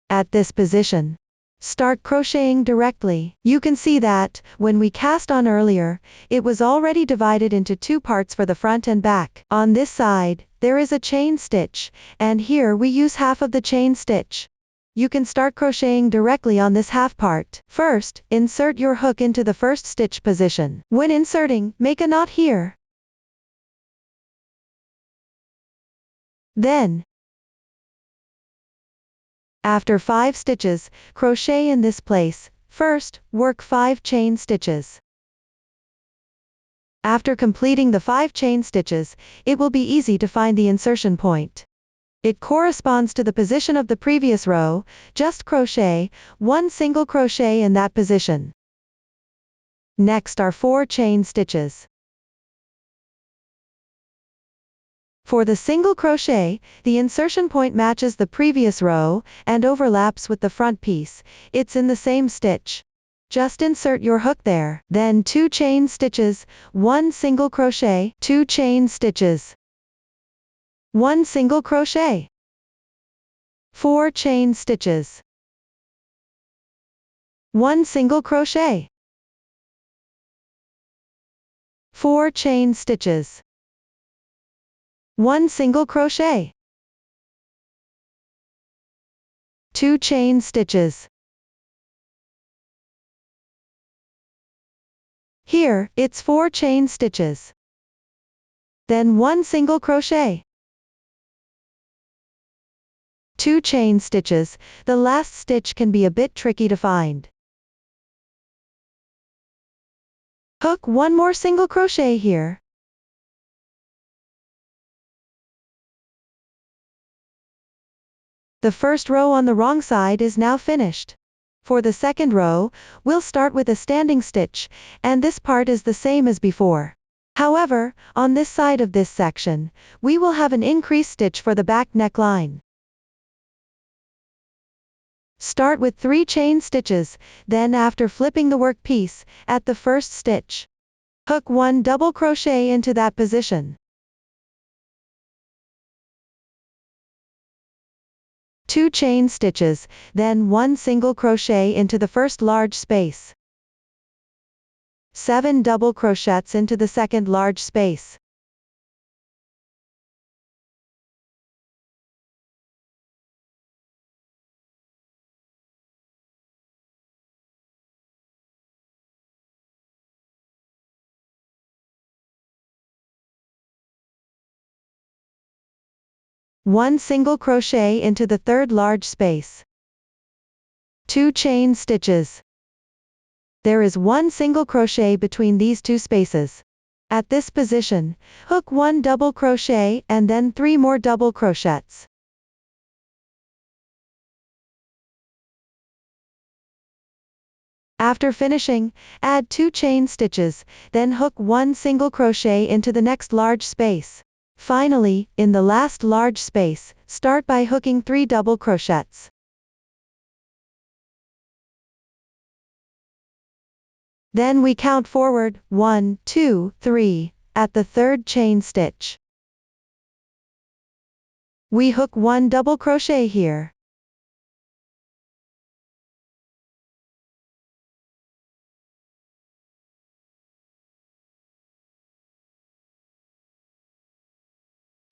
[SPEAKER 1] at this position, start crocheting directly. You can see that, when we cast on earlier, it was already divided into two parts for the front and back. On this side, there is a chain stitch, and here we use half of the chain stitch. You can start crocheting directly on this half part. First, insert your hook into the first stitch position. When inserting, make a knot here. Then, after 5 stitches, crochet in this place. First, work 5 chain stitches. After completing the 5 chain stitches, it will be easy to find the insertion point. It corresponds to the position of the previous row. Just crochet 1 single crochet in that position. Next are 4 chain stitches. For the single crochet, the insertion point matches the previous row, and overlaps with the front piece. It's in the same stitch. Just insert your hook there. Then 2 chain stitches, 1 single crochet, 2 chain stitches, 1 single crochet, 4 chain stitches, 1 single crochet, 4 chain stitches, 1 single crochet, 2 chain stitches. Here, it's 4 chain stitches. Then 1 single crochet, 2 chain stitches. The last stitch can be a bit tricky to find. Hook 1 more single crochet here. The first row on the wrong side is now finished. For the second row, we'll start with a standing stitch, and this part is the same as before. However, on this side of this section, we will have an increased stitch for the back neckline. Start with 3 chain stitches, then after flipping the work piece, at the first stitch, hook 1 double crochet into that position. 2 chain stitches, then 1 single crochet into the first large space. 7 double crochets into the second large space. One single crochet into the third large space. 2 chain stitches. There is 1 single crochet between these 2 spaces. At this position, hook 1 double crochet and then 3 more double crochets. After finishing, add 2 chain stitches, then hook 1 single crochet into the next large space. Finally, in the last large space, start by hooking 3 double crochets. Then we count forward, 1, 2, 3, at the third chain stitch. We hook 1 double crochet here.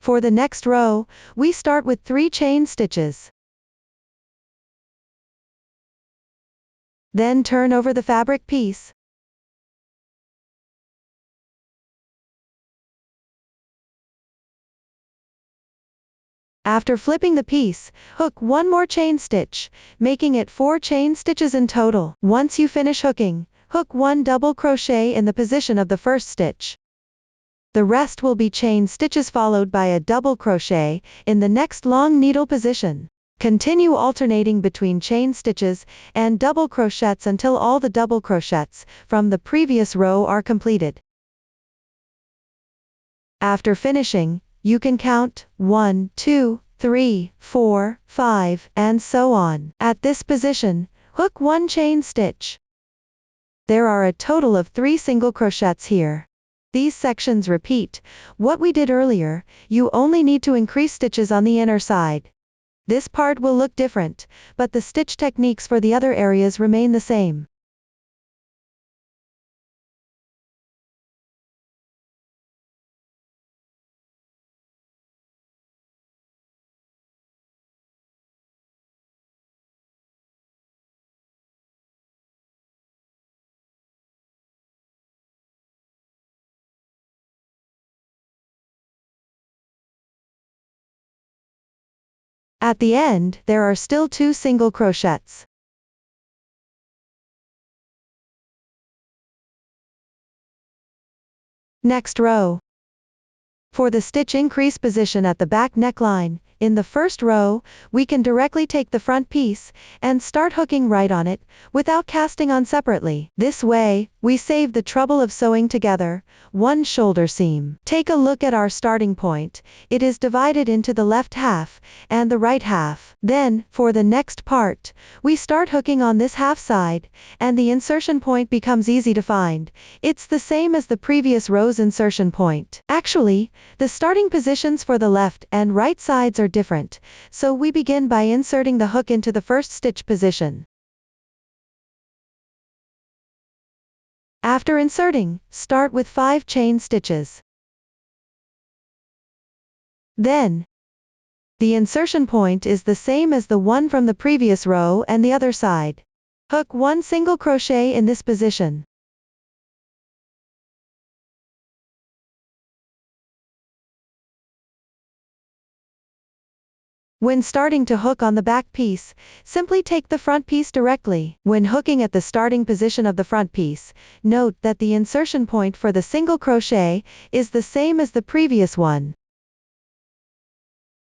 [SPEAKER 1] For the next row, we start with 3 chain stitches. Then turn over the fabric piece. After flipping the piece, hook 1 more chain stitch, making it 4 chain stitches in total. Once you finish hooking, hook 1 double crochet in the position of the first stitch. The rest will be chain stitches followed by a double crochet in the next long needle position. Continue alternating between chain stitches and double crochets until all the double crochets from the previous row are completed. After finishing, you can count 1, 2, 3, 4, 5, and so on. At this position, hook 1 chain stitch. There are a total of 3 single crochets here. These sections repeat what we did earlier, you only need to increase stitches on the inner side. This part will look different, but the stitch techniques for the other areas remain the same. At the end, there are still 2 single crochets. Next row. For the stitch increase position at the back neckline, in the first row, we can directly take the front piece and start hooking right on it, without casting on separately. This way, we save the trouble of sewing together one shoulder seam. Take a look at our starting point. It is divided into the left half and the right half. Then, for the next part, we start hooking on this half side, and the insertion point becomes easy to find. It's the same as the previous row's insertion point. Actually, the starting positions for the left and right sides are different, so we begin by inserting the hook into the first stitch position. After inserting, start with 5 chain stitches. Then, the insertion point is the same as the one from the previous row and the other side. Hook 1 single crochet in this position. When starting to hook on the back piece, simply take the front piece directly. When hooking at the starting position of the front piece, note that the insertion point for the single crochet is the same as the previous one.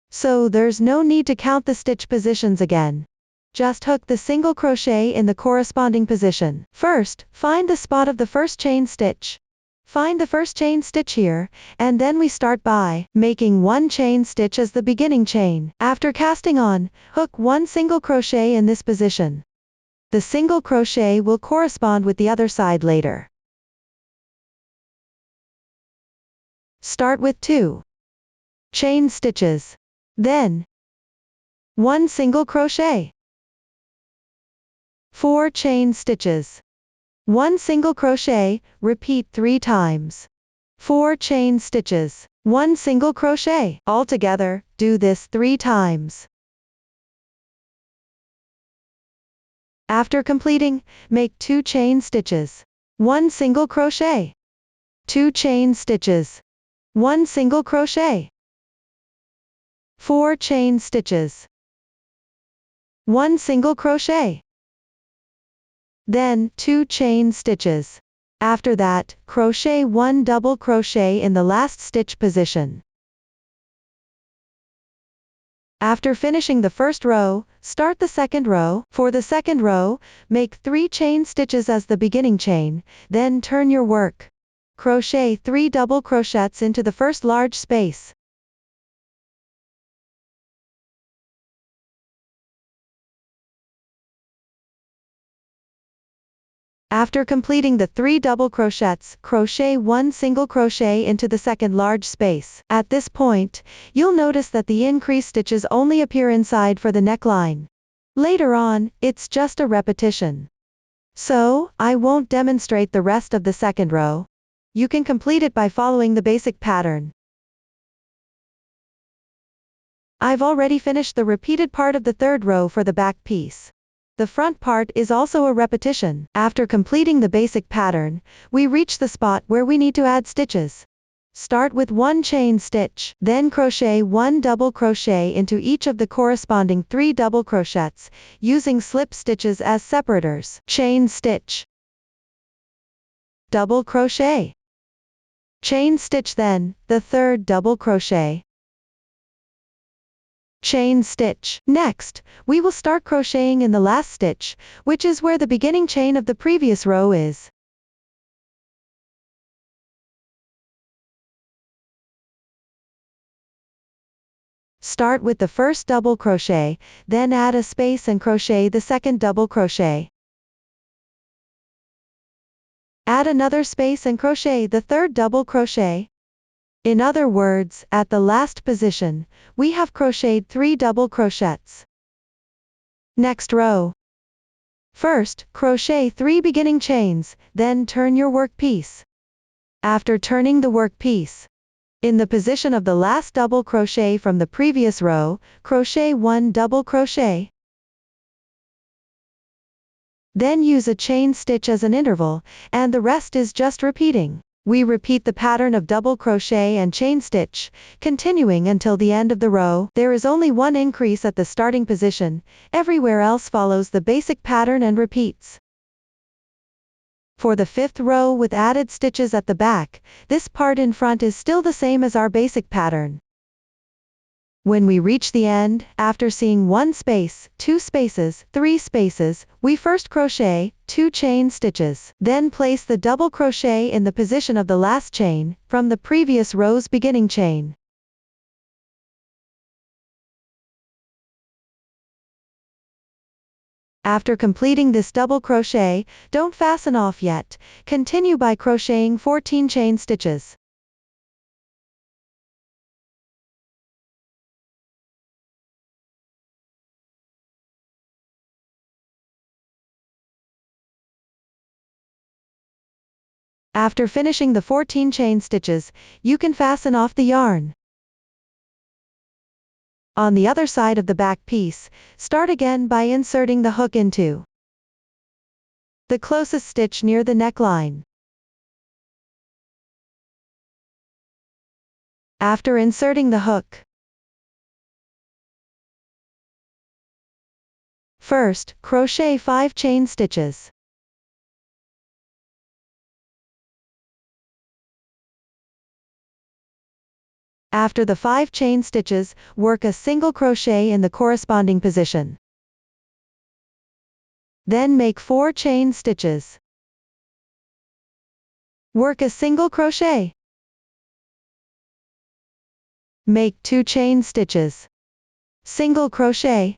[SPEAKER 1] So there's no need to count the stitch positions again. Just hook the single crochet in the corresponding position. First, find the spot of the first chain stitch. Find the first chain stitch here, and then we start by making 1 chain stitch as the beginning chain. After casting on, hook 1 single crochet in this position. The single crochet will correspond with the other side later. Start with 2 chain stitches. Then 1 single crochet. 4 chain stitches. 1 single crochet, repeat 3 times. 4 chain stitches. 1 single crochet. Altogether, do this 3 times. After completing, make 2 chain stitches. 1 single crochet. 2 chain stitches. 1 single crochet. 4 chain stitches. 1 single crochet. Then, 2 chain stitches. After that, crochet 1 double crochet in the last stitch position. After finishing the first row, start the second row. For the second row, make 3 chain stitches as the beginning chain, then turn your work. Crochet 3 double crochets into the first large space. After completing the 3 double crochets, crochet 1 single crochet into the second large space. At this point, you'll notice that the increased stitches only appear inside for the neckline. Later on, it's just a repetition. So, I won't demonstrate the rest of the second row. You can complete it by following the basic pattern. I've already finished the repeated part of the third row for the back piece. The front part is also a repetition. After completing the basic pattern, we reach the spot where we need to add stitches. Start with 1 chain stitch, then crochet 1 double crochet into each of the corresponding 3 double crochets, using slip stitches as separators. Chain stitch. double crochet. Chain stitch, then the third double crochet. Chain stitch. Next, we will start crocheting in the last stitch, which is where the beginning chain of the previous row is. Start with the first double crochet, then add a space and crochet the second double crochet. Add another space and crochet the third double crochet. In other words, at the last position, we have crocheted 3 double crochets. Next row. First, crochet 3 beginning chains, then turn your work piece. After turning the work piece, in the position of the last double crochet from the previous row, crochet 1 double crochet. Then use a chain stitch as an interval, and the rest is just repeating. We repeat the pattern of double crochet and chain stitch, continuing until the end of the row. There is only one increase at the starting position, everywhere else follows the basic pattern and repeats. For the 5th row with added stitches at the back, this part in front is still the same as our basic pattern. When we reach the end, after seeing 1 space, 2 spaces, 3 spaces, we first crochet 2 chain stitches, then place the double crochet in the position of the last chain, from the previous row's beginning chain. After completing this double crochet, don't fasten off yet, continue by crocheting 14 chain stitches. After finishing the 14 chain stitches, you can fasten off the yarn. On the other side of the back piece, start again by inserting the hook into the closest stitch near the neckline. After inserting the hook, first, crochet 5 chain stitches. After the 5 chain stitches, work a single crochet in the corresponding position. Then make 4 chain stitches. Work a single crochet. Make 2 chain stitches. Single crochet.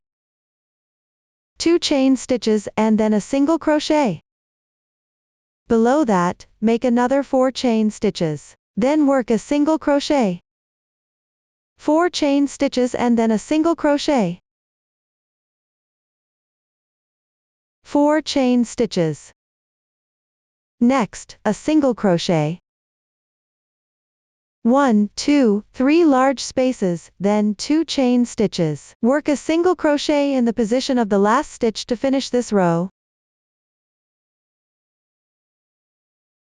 [SPEAKER 1] 2 chain stitches and then a single crochet. Below that, make another 4 chain stitches. Then work a single crochet. 4 chain stitches and then a single crochet. 4 chain stitches. Next, a single crochet. 1, 2, 3 large spaces, then 2 chain stitches. Work a single crochet in the position of the last stitch to finish this row.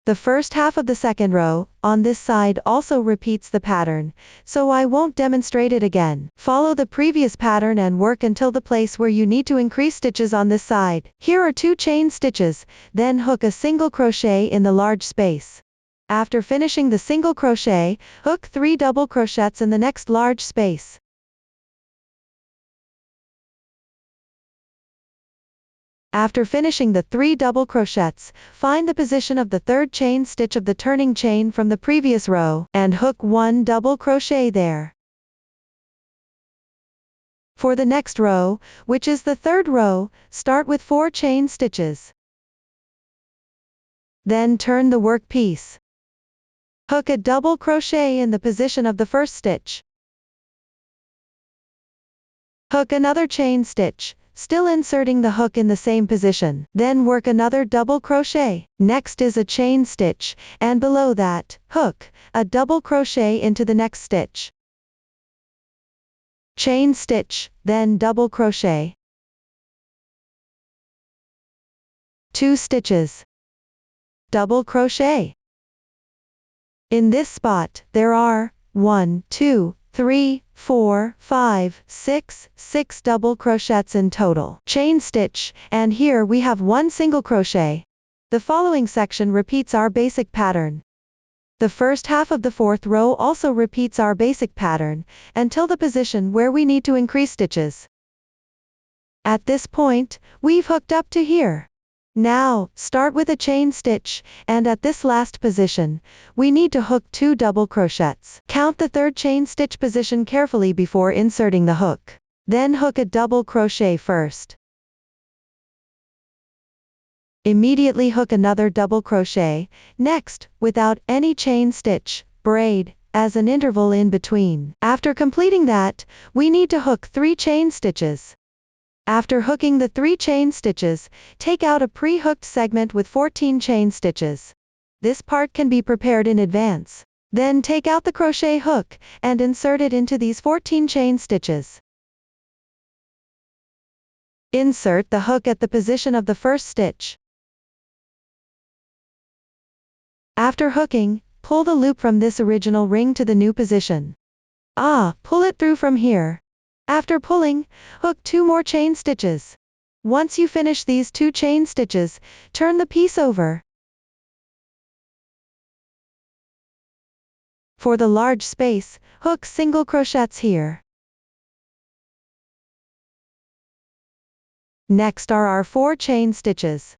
[SPEAKER 1] The first half of the second row, on this side also repeats the pattern, so I won't demonstrate it again. Follow the previous pattern and work until the place where you need to increase stitches on this side. Here are 2 chain stitches, then hook a single crochet in the large space. After finishing the single crochet, hook 3 double crochets in the next large space. After finishing the 3 double crochets, find the position of the 3rd chain stitch of the turning chain from the previous row, and hook 1 double crochet there. For the next row, which is the 3rd row, start with 4 chain stitches. Then turn the work piece. Hook a double crochet in the position of the first stitch. Hook another chain stitch, still inserting the hook in the same position. Then work another double crochet. Next is a chain stitch, and below that, hook a double crochet into the next stitch. Chain stitch, then double crochet. 2 stitches. Double crochet. In this spot, there are 1, 2, 3, 4, 5, 6 double crochets in total. Chain stitch, and here we have 1 single crochet. The following section repeats our basic pattern. The first half of the fourth row also repeats our basic pattern, until the position where we need to increase stitches. At this point, we've hooked up to here. Now, start with a chain stitch, and at this last position, we need to hook 2 double crochets. Count the third chain stitch position carefully before inserting the hook. Then hook a double crochet first. Immediately hook another double crochet, next, without any chain stitch, braid, as an interval in between. After completing that, we need to hook 3 chain stitches. After hooking the 3 chain stitches, take out a pre-hooked segment with 14 chain stitches. This part can be prepared in advance. Then take out the crochet hook, and insert it into these 14 chain stitches. Insert the hook at the position of the first stitch. After hooking, pull the loop from this original ring to the new position. Pull it through from here. After pulling, hook 2 more chain stitches. Once you finish these 2 chain stitches, turn the piece over. For the large space, hook single crochets here. Next are our 4 chain stitches.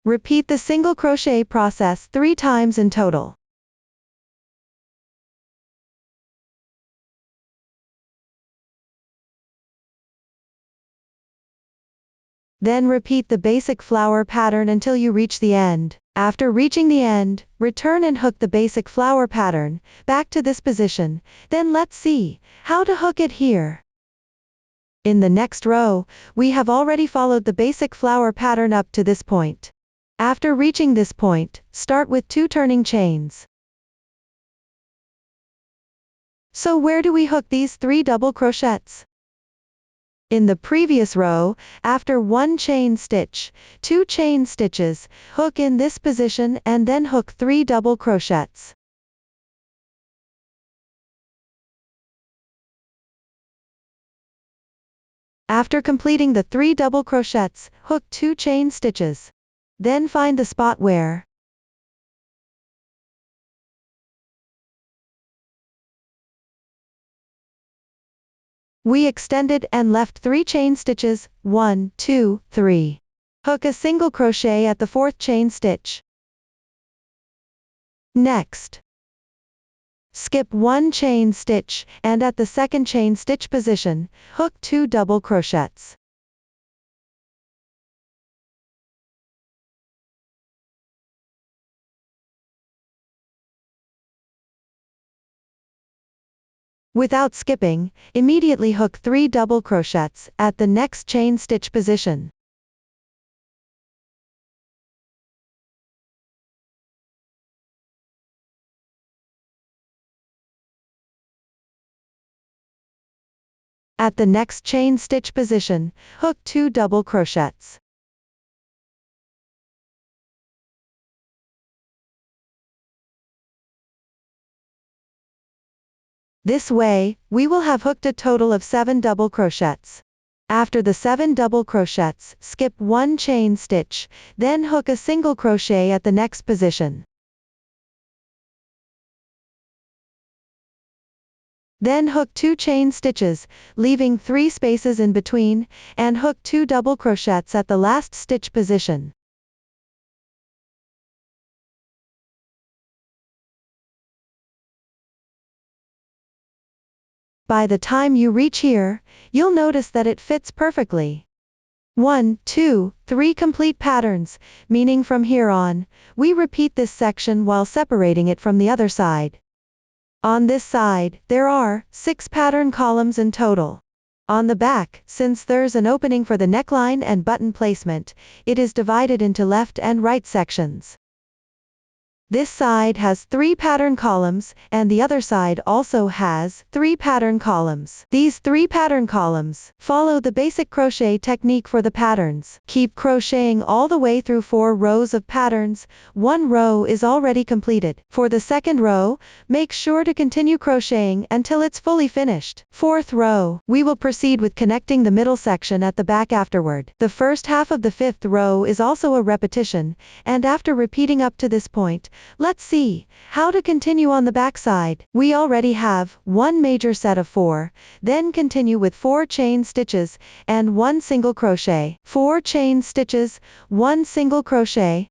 [SPEAKER 1] Repeat the single crochet process 3 times in total. Then repeat the basic flower pattern until you reach the end. After reaching the end, return and hook the basic flower pattern back to this position. Then let's see how to hook it here. In the next row, we have already followed the basic flower pattern up to this point. After reaching this point, start with 2 turning chains. So where do we hook these 3 double crochets? In the previous row, after 1 chain stitch, 2 chain stitches, hook in this position and then hook 3 double crochets. After completing the 3 double crochets, hook 2 chain stitches. Then find the spot where we extended and left 3 chain stitches, 1, 2, 3. Hook a single crochet at the 4th chain stitch. Next, skip 1 chain stitch, and at the 2nd chain stitch position, hook 2 double crochets. Without skipping, immediately hook 3 double crochets at the next chain stitch position. At the next chain stitch position, hook 2 double crochets. This way, we will have hooked a total of 7 double crochets. After the 7 double crochets, skip 1 chain stitch, then hook a single crochet at the next position. Then hook 2 chain stitches, leaving 3 spaces in between, and hook 2 double crochets at the last stitch position. By the time you reach here, you'll notice that it fits perfectly. 1, 2, 3 complete patterns, meaning from here on, we repeat this section while separating it from the other side. On this side, there are 6 pattern columns in total. On the back, since there's an opening for the neckline and button placement, it is divided into left and right sections. This side has 3 pattern columns, and the other side also has 3 pattern columns. These 3 pattern columns follow the basic crochet technique for the patterns. Keep crocheting all the way through 4 rows of patterns. 1 row is already completed. For the second row, make sure to continue crocheting until it's fully finished. 4th row, we will proceed with connecting the middle section at the back afterward. The first half of the 5th row is also a repetition, and after repeating up to this point, let's see how to continue on the back side. We already have 1 major set of 4, then continue with 4 chain stitches and 1 single crochet. 4 chain stitches, 1 single crochet.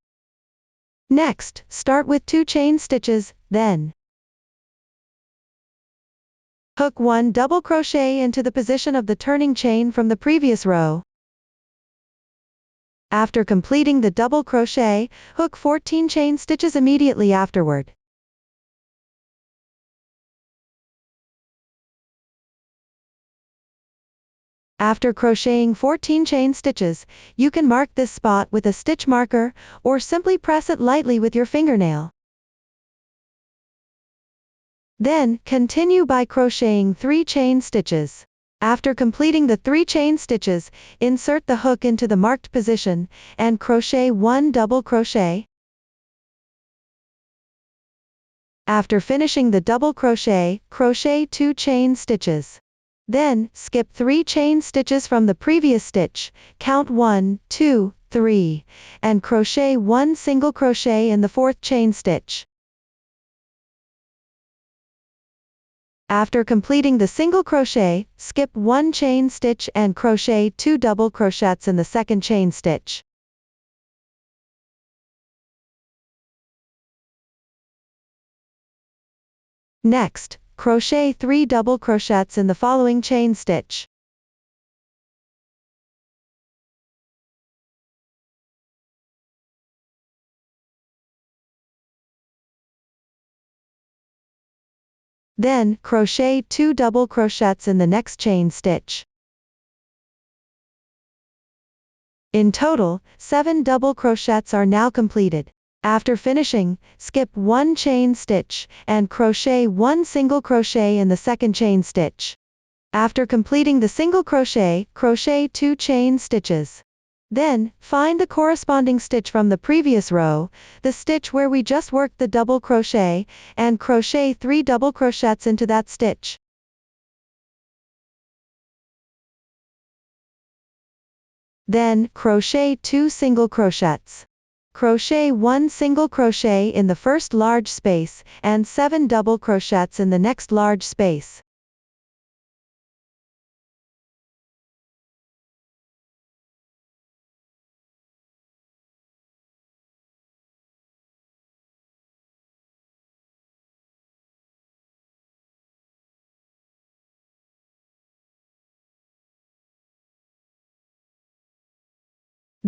[SPEAKER 1] Next, start with 2 chain stitches, then hook 1 double crochet into the position of the turning chain from the previous row. After completing the double crochet, hook 14 chain stitches immediately afterward. After crocheting 14 chain stitches, you can mark this spot with a stitch marker, or simply press it lightly with your fingernail. Then, continue by crocheting 3 chain stitches. After completing the 3 chain stitches, insert the hook into the marked position, and crochet 1 double crochet. After finishing the double crochet, crochet 2 chain stitches. Then, skip 3 chain stitches from the previous stitch, count 1, 2, 3, and crochet 1 single crochet in the 4th chain stitch. After completing the single crochet, skip 1 chain stitch and crochet 2 double crochets in the 2nd chain stitch. Next, crochet 3 double crochets in the following chain stitch. Then, crochet 2 double crochets in the next chain stitch. In total, 7 double crochets are now completed. After finishing, skip 1 chain stitch, and crochet 1 single crochet in the 2nd chain stitch. After completing the single crochet, crochet 2 chain stitches. Then, find the corresponding stitch from the previous row, the stitch where we just worked the double crochet, and crochet 3 double crochets into that stitch. Then, crochet 2 single crochets. Crochet 1 single crochet in the first large space, and 7 double crochets in the next large space.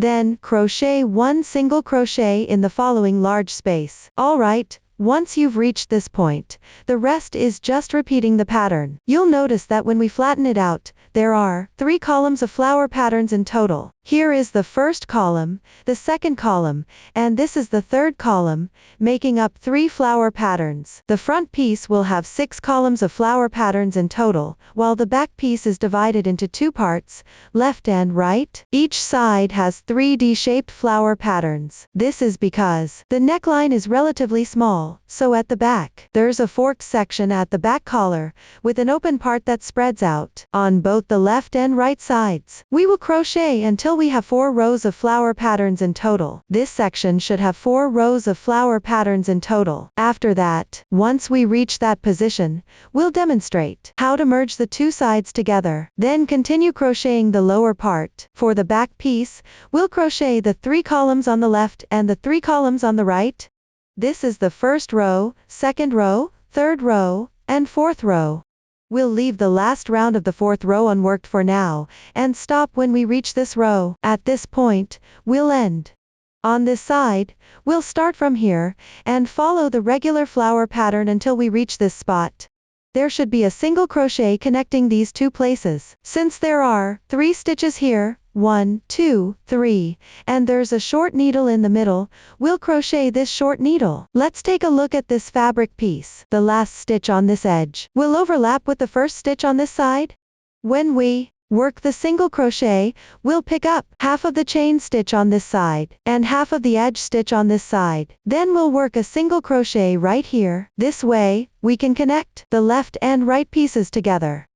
[SPEAKER 1] Then, crochet 1 single crochet in the following large space. Alright, once you've reached this point, the rest is just repeating the pattern. You'll notice that when we flatten it out, there are 3 columns of flower patterns in total. Here is the first column, the second column, and this is the third column, making up 3 flower patterns. The front piece will have 6 columns of flower patterns in total, while the back piece is divided into 2 parts, left and right. Each side has 3D-shaped flower patterns. This is because the neckline is relatively small, so at the back, there's a forked section at the back collar, with an open part that spreads out on both the left and right sides. We will crochet until we have 4 rows of flower patterns in total. This section should have 4 rows of flower patterns in total. After that, once we reach that position, we'll demonstrate how to merge the 2 sides together. Then continue crocheting the lower part. For the back piece, we'll crochet the 3 columns on the left and the 3 columns on the right. This is the first row, second row, third row, and 4th row. We'll leave the last round of the 4th row unworked for now, and stop when we reach this row. At this point, we'll end. On this side, we'll start from here, and follow the regular flower pattern until we reach this spot. There should be a single crochet connecting these 2 places. Since there are 3 stitches here, 1, 2, 3, and there's a short needle in the middle, we'll crochet this short needle. Let's take a look at this fabric piece. The last stitch on this edge will overlap with the first stitch on this side. When we work the single crochet, we'll pick up half of the chain stitch on this side, and half of the edge stitch on this side. Then we'll work a single crochet right here. This way, we can connect the left and right pieces together.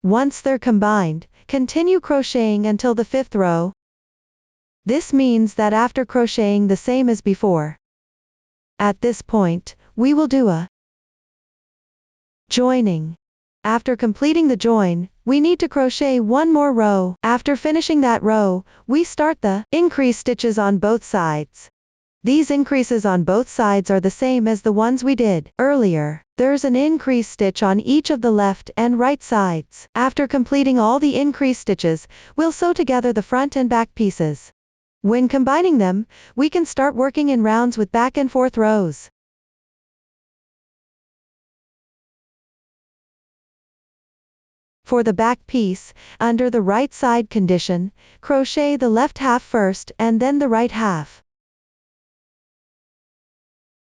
[SPEAKER 1] Once they're combined, continue crocheting until the 5th row. This means that after crocheting the same as before, at this point, we will do a joining. After completing the join, we need to crochet one more row. After finishing that row, we start the increase stitches on both sides. These increases on both sides are the same as the ones we did earlier. There's an increase stitch on each of the left and right sides. After completing all the increase stitches, we'll sew together the front and back pieces. When combining them, we can start working in rounds with back and forth rows. For the back piece, under the right side condition, crochet the left half first and then the right half.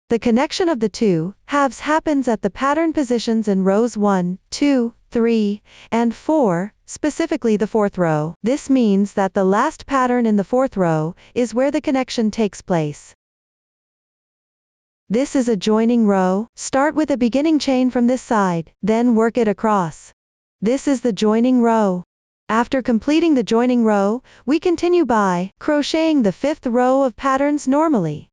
[SPEAKER 1] The connection of the two halves happens at the pattern positions in rows 1, 2, 3, and 4, specifically the 4th row. This means that the last pattern in the 4th row is where the connection takes place. This is a joining row. Start with a beginning chain from this side, then work it across. This is the joining row. After completing the joining row, we continue by crocheting the 5th row of patterns normally.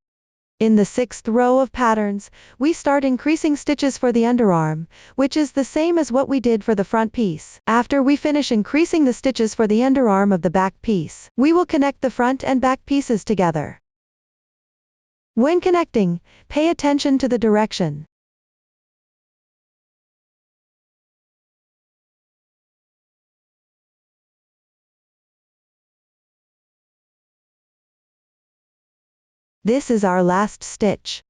[SPEAKER 1] In the 6th row of patterns, we start increasing stitches for the underarm, which is the same as what we did for the front piece. After we finish increasing the stitches for the underarm of the back piece, we will connect the front and back pieces together. When connecting, pay attention to the direction. This is our last stitch.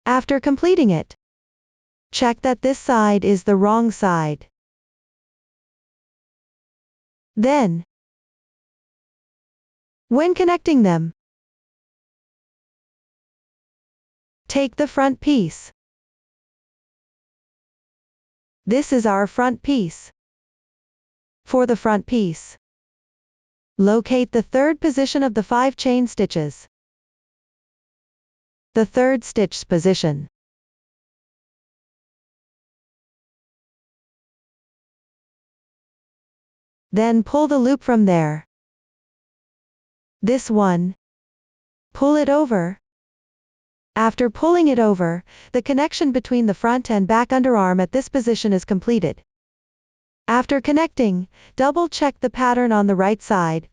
[SPEAKER 1] After completing it, check that this side is the wrong side. Then, when connecting them, take the front piece. This is our front piece. For the front piece, locate the 3rd position of the 5 chain stitches. The 3rd stitch position. Then pull the loop from there. This one. Pull it over. After pulling it over, the connection between the front and back underarm at this position is completed. After connecting, double-check the pattern on the right side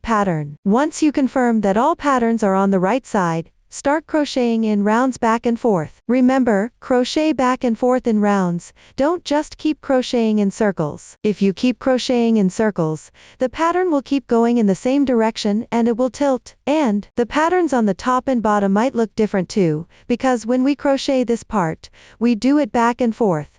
[SPEAKER 1] pattern. Once you confirm that all patterns are on the right side, start crocheting in rounds back and forth. Remember, crochet back and forth in rounds, don't just keep crocheting in circles. If you keep crocheting in circles, the pattern will keep going in the same direction and it will tilt, and the patterns on the top and bottom might look different too, because when we crochet this part, we do it back and forth.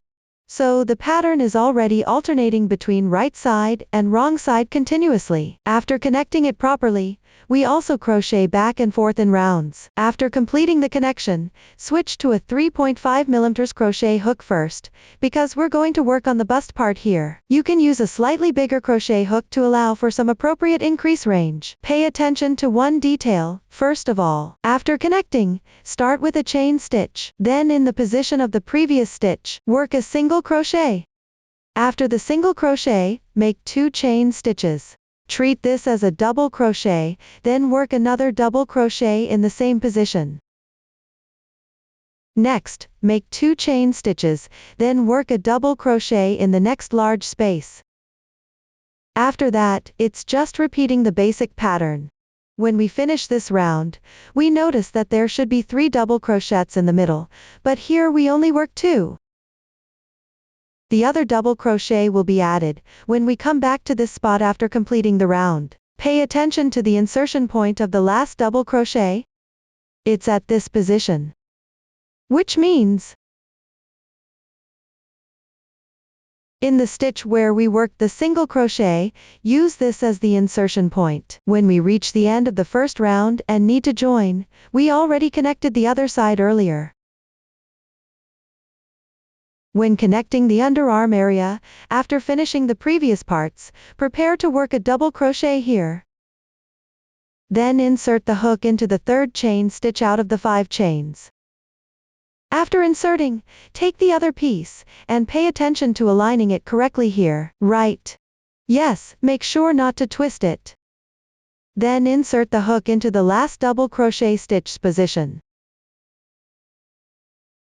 [SPEAKER 1] So the pattern is already alternating between right side and wrong side continuously. After connecting it properly, we also crochet back and forth in rounds. After completing the connection, switch to a 3.5 mm crochet hook first, because we're going to work on the bust part here. You can use a slightly bigger crochet hook to allow for some appropriate increase range. Pay attention to one detail. First of all, after connecting, start with a chain stitch. Then in the position of the previous stitch, work a single crochet. After the single crochet, make 2 chain stitches. Treat this as a double crochet, then work another double crochet in the same position. Next, make 2 chain stitches, then work a double crochet in the next large space. After that, it's just repeating the basic pattern. When we finish this round, we notice that there should be 3 double crochets in the middle, but here we only work 2. The other double crochet will be added when we come back to this spot after completing the round. Pay attention to the insertion point of the last double crochet. It's at this position, which means In the stitch where we worked the single crochet, use this as the insertion point. When we reach the end of the first round and need to join, we already connected the other side earlier. When connecting the underarm area, after finishing the previous parts, prepare to work a double crochet here. Then insert the hook into the third chain stitch out of the 5 chains. After inserting, take the other piece, and pay attention to aligning it correctly here. Right. Yes, make sure not to twist it. Then insert the hook into the last double crochet stitch position.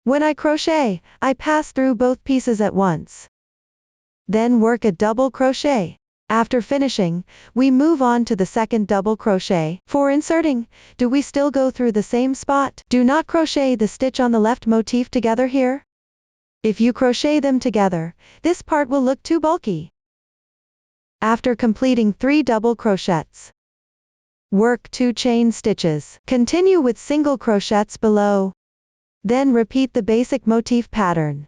[SPEAKER 1] When I crochet, I pass through both pieces at once. Then work a double crochet. After finishing, we move on to the second double crochet. For inserting, do we still go through the same spot? Do not crochet the stitch on the left motif together here. If you crochet them together, this part will look too bulky. After completing 3 double crochets, work 2 chain stitches. Continue with single crochets below. Then repeat the basic motif pattern.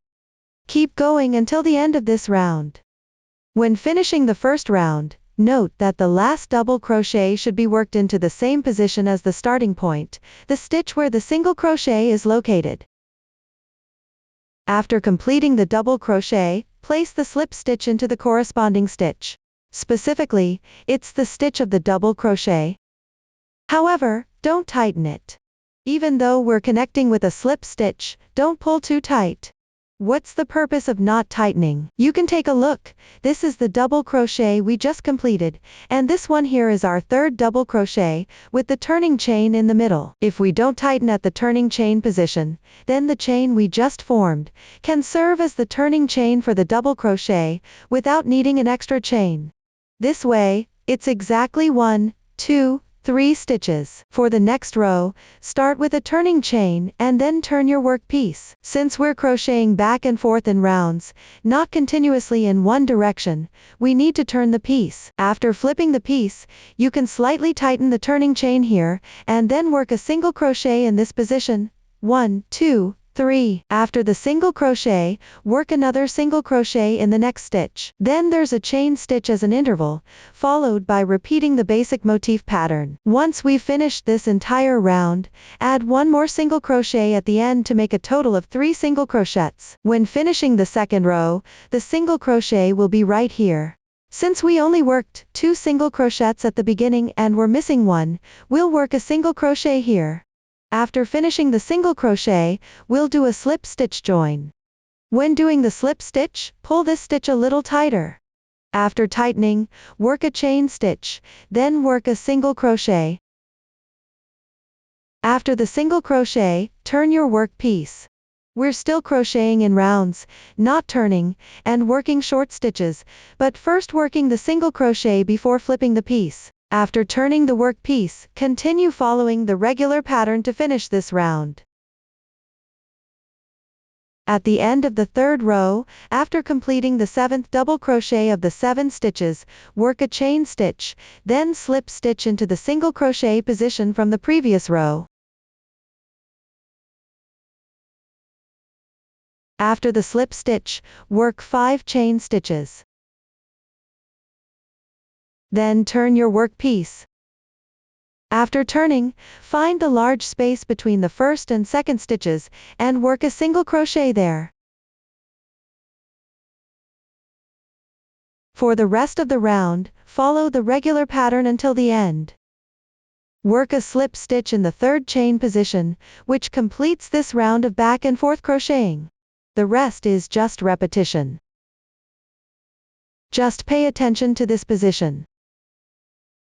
[SPEAKER 1] Keep going until the end of this round. When finishing the first round, note that the last double crochet should be worked into the same position as the starting point, the stitch where the single crochet is located. After completing the double crochet, place the slip stitch into the corresponding stitch. Specifically, it's the stitch of the double crochet. However, don't tighten it. Even though we're connecting with a slip stitch, don't pull too tight. What's the purpose of not tightening? You can take a look. This is the double crochet we just completed, and this one here is our third double crochet, with the turning chain in the middle. If we don't tighten at the turning chain position, then the chain we just formed can serve as the turning chain for the double crochet, without needing an extra chain. This way, it's exactly 1, 2, 3 stitches. For the next row, start with a turning chain and then turn your work piece. Since we're crocheting back and forth in rounds, not continuously in one direction, we need to turn the piece. After flipping the piece, you can slightly tighten the turning chain here, and then work a single crochet in this position. 1, 2, 3. After the single crochet, work another single crochet in the next stitch. Then there's a chain stitch as an interval, followed by repeating the basic motif pattern. Once we've finished this entire round, add 1 more single crochet at the end to make a total of 3 single crochets. When finishing the second row, the single crochet will be right here. Since we only worked 2 single crochets at the beginning and we're missing 1, we'll work a single crochet here. After finishing the single crochet, we'll do a slip stitch join. When doing the slip stitch, pull this stitch a little tighter. After tightening, work a chain stitch, then work a single crochet. After the single crochet, turn your work piece. We're still crocheting in rounds, not turning, and working short stitches, but first working the single crochet before flipping the piece. After turning the work piece, continue following the regular pattern to finish this round. At the end of the third row, after completing the 7th double crochet of the 7 stitches, work a chain stitch, then slip stitch into the single crochet position from the previous row. After the slip stitch, work 5 chain stitches. Then turn your work piece. After turning, find the large space between the first and second stitches, and work a single crochet there. For the rest of the round, follow the regular pattern until the end. Work a slip stitch in the third chain position, which completes this round of back and forth crocheting. The rest is just repetition. Just pay attention to this position.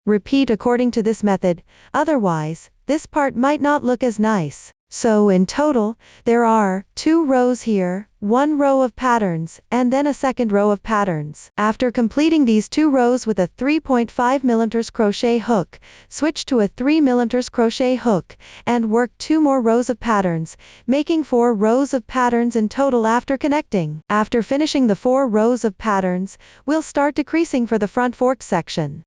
[SPEAKER 1] Repeat according to this method, otherwise, this part might not look as nice. So in total, there are 2 rows here, 1 row of patterns, and then a second row of patterns. After completing these 2 rows with a 3.5 mm crochet hook, switch to a 3 mm crochet hook, and work 2 more rows of patterns, making 4 rows of patterns in total after connecting. After finishing the 4 rows of patterns, we'll start decreasing for the front fork section.